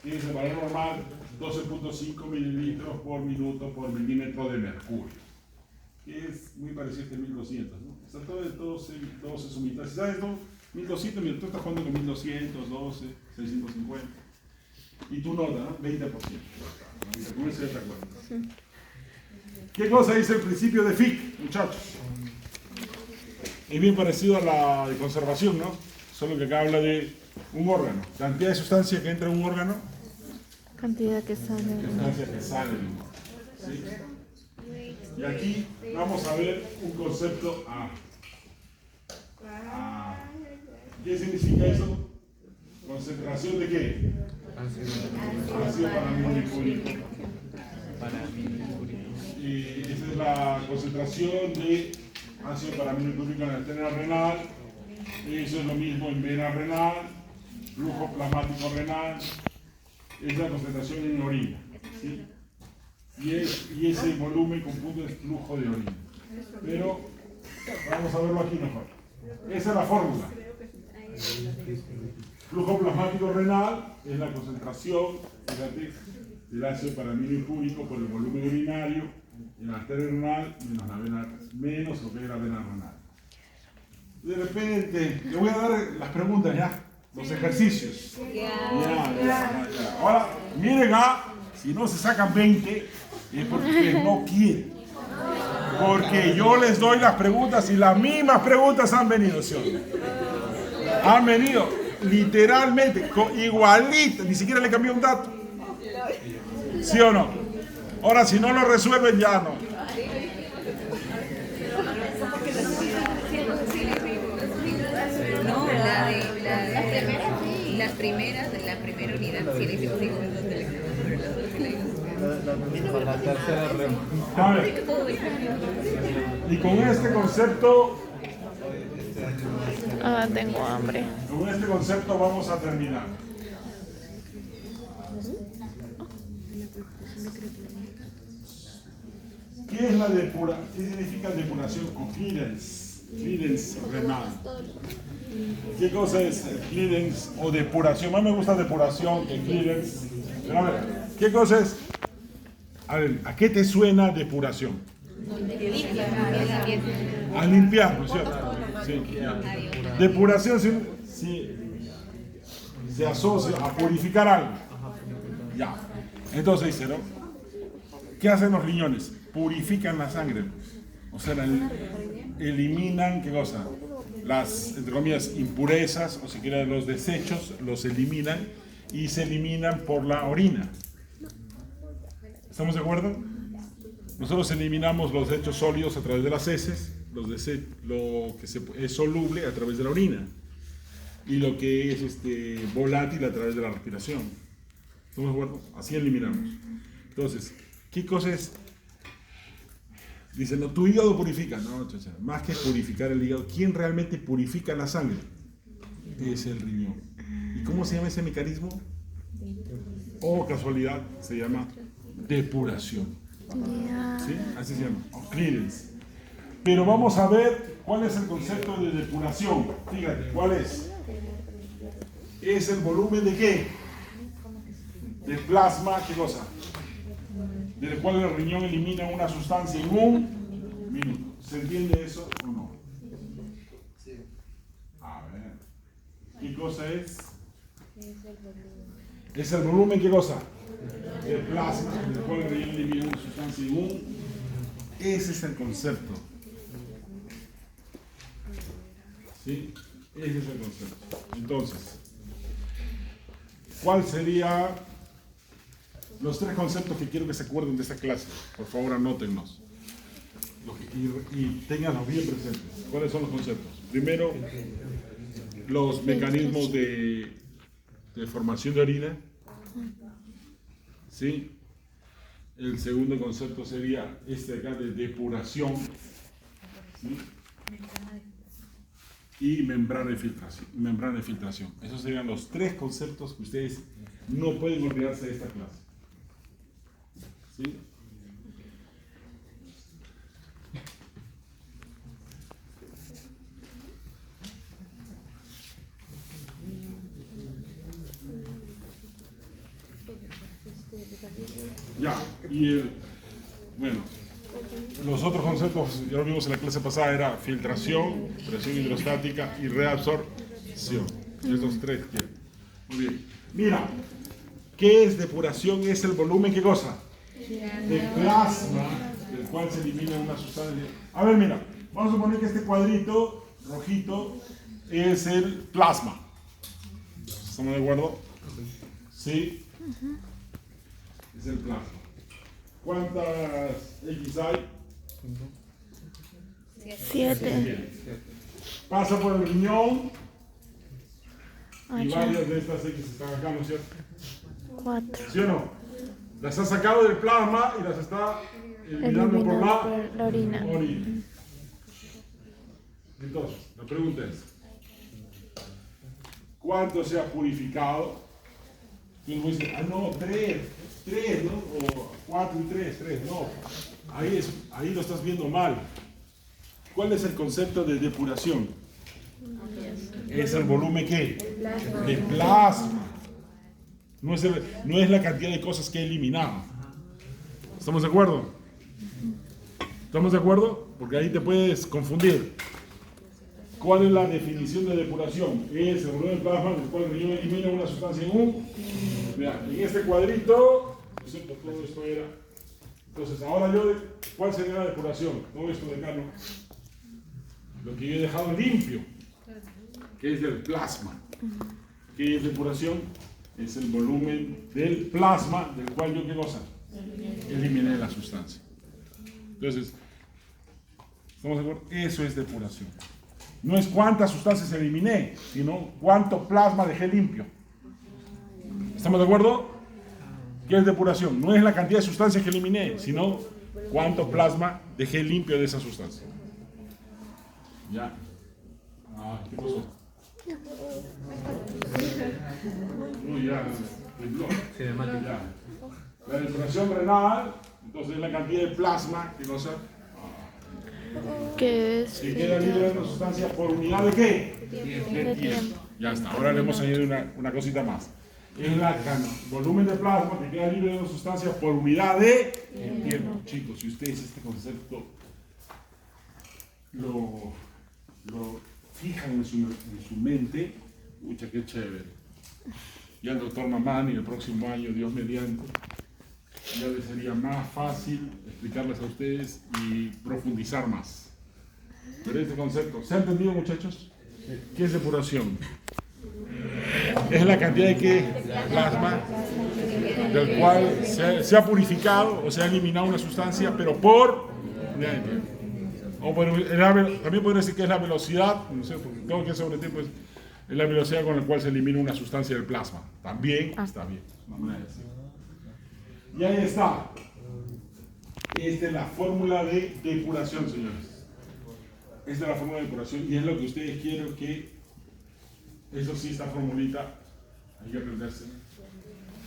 es el valor normal? 12.5 mililitros por minuto por milímetro de mercurio. Que es muy parecido a este 1200, ¿no? Está todo se sumita. Si sabes, ¿no? 1200, mira, tú estás jugando con 1200, 12, 650. Y tu nota, ¿no? 20%. Con eso ya te acuerdas. ¿Qué cosa dice el principio de Fick, muchachos? Es bien parecido a la de conservación, ¿no? Solo que acá habla de un órgano. Cantidad de sustancia que entra en un órgano. Cantidad que sale. Sustancia que sale de un órgano. ¿Sí? Y aquí vamos a ver un concepto A. ¿Qué significa eso? ¿Concentración de qué? Ácido paramilipúrico. Y esa es la concentración de ácido paramilipúrico en la arteria renal. Eso es lo mismo en vena renal, flujo plasmático renal. Es la concentración en orina. ¿Sí? Y ese volumen computo es flujo de orina. Pero vamos a verlo aquí mejor. Esa es la fórmula. Flujo plasmático renal es la concentración, fíjate, del ácido paramilipúrico por el volumen urinario en la arteria renal menos la vena, menos lo que es la vena renal. De repente, le voy a dar las preguntas ya, los ejercicios. Ya. Ahora, miren si no se sacan 20, es porque ustedes no quieren. Porque yo les doy las preguntas y las mismas preguntas han venido, ¿sí o no? Han venido literalmente, igualito, ni siquiera le cambié un dato. ¿Sí o no? Ahora, si no lo resuelven, ya no. No, las primeras de la primera unidad, sí, le hicimos 5 minutos de lección, pero las otras sí la hicimos. La tercera remo. A ver. Y con este concepto, Tengo hambre. con este concepto vamos a terminar. ¿Qué es la depuración? ¿Qué significa depuración o clearance? Clearance renal. ¿Qué cosa es clearance o depuración? Más me gusta depuración que clearance. Pero a ver, ¿qué cosa es? A ver, ¿a qué te suena depuración? A limpiar, ¿no es cierto? Sí, ya. Depuración se asocia a purificar algo. Ya. Entonces dice, ¿no? ¿Qué hacen los riñones? Purifican la sangre. O sea, eliminan, ¿qué cosa? Las, entre comillas, impurezas, o si quieren los desechos, los eliminan y se eliminan por la orina. ¿Estamos de acuerdo? Nosotros eliminamos los desechos sólidos a través de las heces, lo que es soluble a través de la orina y lo que es volátil a través de la respiración. ¿Estamos de acuerdo? Así eliminamos. Entonces, ¿qué cosa es? Dicen, no, tu hígado purifica. No, chacha, más que purificar el hígado, ¿quién realmente purifica la sangre? Es el riñón. ¿Y cómo se llama ese mecanismo? O casualidad, se llama depuración. ¿Sí? Así se llama, o clearance. Pero vamos a ver cuál es el concepto de depuración. Fíjate, ¿cuál es? ¿Es el volumen de qué? De plasma, ¿qué cosa? Del cual el riñón elimina una sustancia en un minuto. ¿Se entiende eso o no? A ver. ¿Qué cosa es? Es el volumen, ¿qué cosa? De plasma, del cual el riñón elimina una sustancia en un. Ese es el concepto. ¿Sí? Ese es el concepto. Entonces, ¿cuál sería los 3 conceptos que quiero que se acuerden de esta clase? Por favor, anótenlos. Y ténganlos bien presentes. ¿Cuáles son los conceptos? Primero, los mecanismos de formación de orina. ¿Sí? El segundo concepto sería este de acá de depuración. ¿Sí? Y membrana de filtración. Esos serían los 3 conceptos que ustedes no pueden olvidarse de esta clase. ¿Sí? Ya, y bueno, los otros conceptos, ya lo vimos en la clase pasada, era filtración, presión hidrostática y reabsorción. Estos 3 quiero. Muy bien. Mira, ¿qué es depuración? Es el volumen, ¿qué cosa? De plasma, del cual se elimina una sustancia. A ver, mira, vamos a suponer que este cuadrito rojito es el plasma. ¿Estamos de acuerdo? Sí. Es el plasma. ¿Cuántas X hay? 7. Pasa por el riñón y ya. varias de estas X están acá, ¿no es cierto? 4. ¿Sí o no? Las ha sacado del plasma y las está eliminando por la orina. orina. Entonces, la pregunta es, ¿cuánto se ha purificado? Entonces vos dices, no, 3, ¿no? O 4 y 3, no. Ahí lo estás viendo mal. ¿Cuál es el concepto de depuración? Es el volumen ¿qué? De plasma. No es la cantidad de cosas que he eliminado. ¿Estamos de acuerdo? ¿Estamos de acuerdo? Porque ahí te puedes confundir. ¿Cuál es la definición de depuración? Es el volumen de plasma del cual el riñón elimina una sustancia Mira, en este cuadrito, excepto todo esto era. Entonces, ahora ¿cuál sería la depuración? Todo esto de acá, ¿no? Lo que yo he dejado limpio, que es del plasma. ¿Qué es depuración? Es el volumen del plasma del cual yo, ¿qué cosa? Eliminé la sustancia. Entonces, ¿estamos de acuerdo? Eso es depuración. No es cuántas sustancias eliminé, sino cuánto plasma dejé limpio. ¿Estamos de acuerdo? ¿Qué es depuración? No es la cantidad de sustancias que eliminé, sino cuánto plasma dejé limpio de esa sustancia. ¿Ya? ¿Qué pasó? Uy, ya, tembló. Ya. La depuración renal, entonces es la cantidad de plasma, ¿qué cosa? ¿Qué es? Que queda libre de una sustancia por unidad de qué? De tiempo. Ya está, ahora le hemos añadido una cosita más. Es el volumen de plasma que queda libre de una sustancia por unidad de tiempo. Chicos, si ustedes este concepto lo fijan en su mente, pucha, qué chévere. Ya el doctor Mamani el próximo año, Dios mediante, ya les sería más fácil explicarles a ustedes y profundizar más. Pero este concepto, ¿se ha entendido, muchachos? ¿Qué es depuración? Es la cantidad de plasma del cual se ha purificado o se ha eliminado una sustancia, pero por unidad de tiempo. O también podría decir que es la velocidad, no sé, porque todo lo que es sobre tiempo es la velocidad con la cual se elimina una sustancia del plasma. También está bien, es una manera de decirlo. Y ahí está. Esta es la fórmula de depuración, señores. Esta es la fórmula de depuración y es lo que ustedes quieren que, eso sí, esta formulita, hay que aprenderse.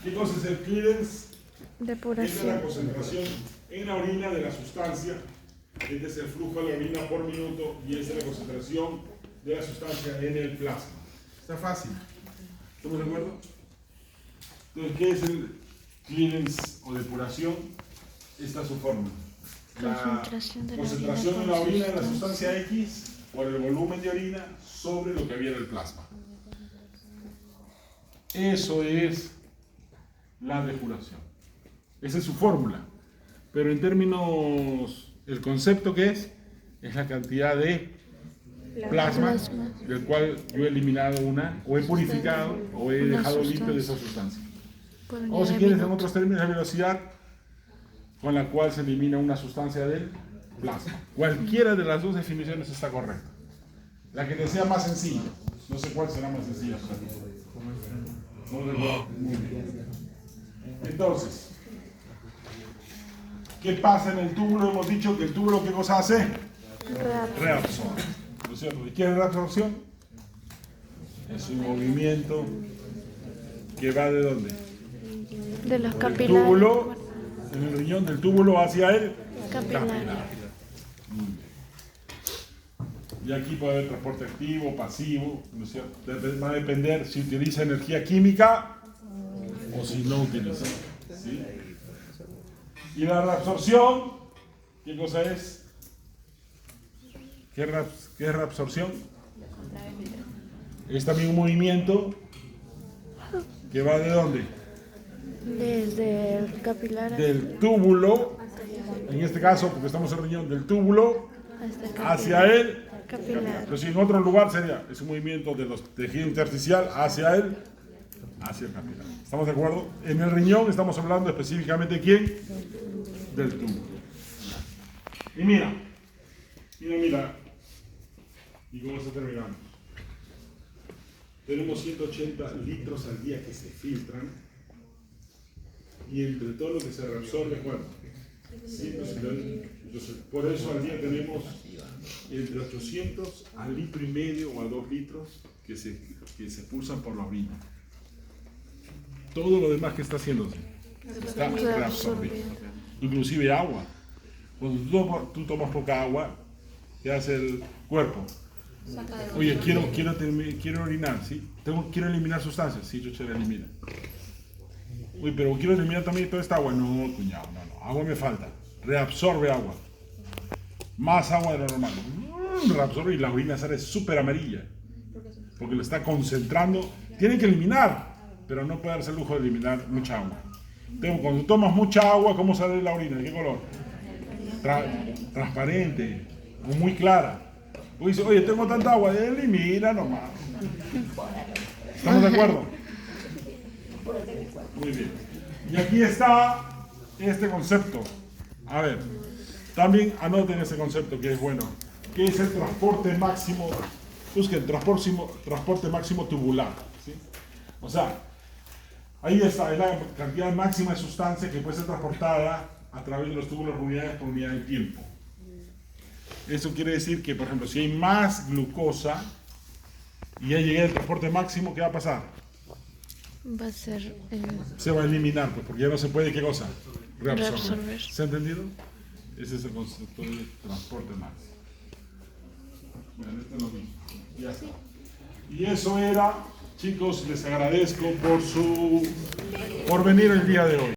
¿Qué cosa es el clearance? Depuración. Esta es la concentración en la orina de la sustancia. Este es el flujo de la orina por minuto y esta es la concentración de la sustancia en el plasma. Está fácil. ¿Estamos de acuerdo? Entonces, ¿qué es el clearance o depuración? Esta es su fórmula. La concentración en la orina de la sustancia X por el volumen de orina sobre lo que había en el plasma. Eso es la depuración. Esa es su fórmula. Pero en términos, el concepto que es la cantidad de plasma del cual yo he eliminado una, o he purificado, o he dejado limpio de esa sustancia. O si quieres, en otros términos, la velocidad con la cual se elimina una sustancia del plasma. Cualquiera de las dos definiciones está correcta. La que te sea más sencilla. No sé cuál será más sencilla. Muy bien. Entonces, ¿qué pasa en el túbulo? Hemos dicho que el túbulo, ¿qué cosa hace? Reabsorbe. ¿No es cierto? ¿Y qué es reabsorción? Es un movimiento que va ¿de dónde? De los El capilares. túbulo, en el riñón del túbulo hacia el Capilar. Muy bien. Y aquí puede haber transporte activo, pasivo, ¿no es cierto? Va a depender si utiliza energía química o si no utiliza. ¿Sí? Y la reabsorción, ¿qué cosa es? ¿Qué es reabsorción? Es también un movimiento que va ¿de dónde? Desde el capilar Del túbulo, en este caso, porque estamos en el riñón, del túbulo hacia el capilar. pero si en otro lugar sería, es un movimiento de los tejidos intersticial hacia el capilar. ¿Estamos de acuerdo? En el riñón estamos hablando específicamente de quién? Del túbulo. Y mira. Y con eso terminamos. tenemos 180 litros al día que se filtran. Y entre todo lo que se reabsorbe, bueno, 170, entonces, por eso al día tenemos entre 800 a 1,5 litros o a 2 litros que se pulsan por la orina. Todo lo demás que está haciéndose está reabsorbido. Inclusive agua. Cuando tú tomas poca agua, ¿qué hace el cuerpo? Oye, quiero orinar, ¿sí? Quiero eliminar sustancias, sí, yo la elimina. Uy, pero quiero eliminar también toda esta agua. No, cuñado, no. Agua me falta. Reabsorbe agua. Más agua de lo normal. Reabsorbe y la orina sale súper amarilla. Porque lo está concentrando. Tiene que eliminar, pero no puede darse el lujo de eliminar mucha agua. Entonces, cuando tomas mucha agua, ¿cómo sale la orina? ¿De qué color? Transparente o muy clara. O dice, oye, tengo tanta agua. Elimina nomás. ¿Estamos de acuerdo? Muy bien. Y aquí está este concepto. A ver, también anoten ese concepto que es bueno. ¿Qué es el transporte máximo? Busquen transporte máximo tubular. ¿Sí? O sea, ahí está, es la cantidad máxima de sustancia que puede ser transportada a través de los túbulos por unidad de tiempo. Eso quiere decir que, por ejemplo, si hay más glucosa y ya llegué al transporte máximo, ¿qué va a pasar? Va a ser... Se va a eliminar, pues, porque ya no se puede, ¿qué cosa? Reabsorber. ¿Se ha entendido? Ese es el concepto de transporte máximo. Bueno, esto es lo mismo. Ya está. Y eso era, chicos, les agradezco por venir el día de hoy.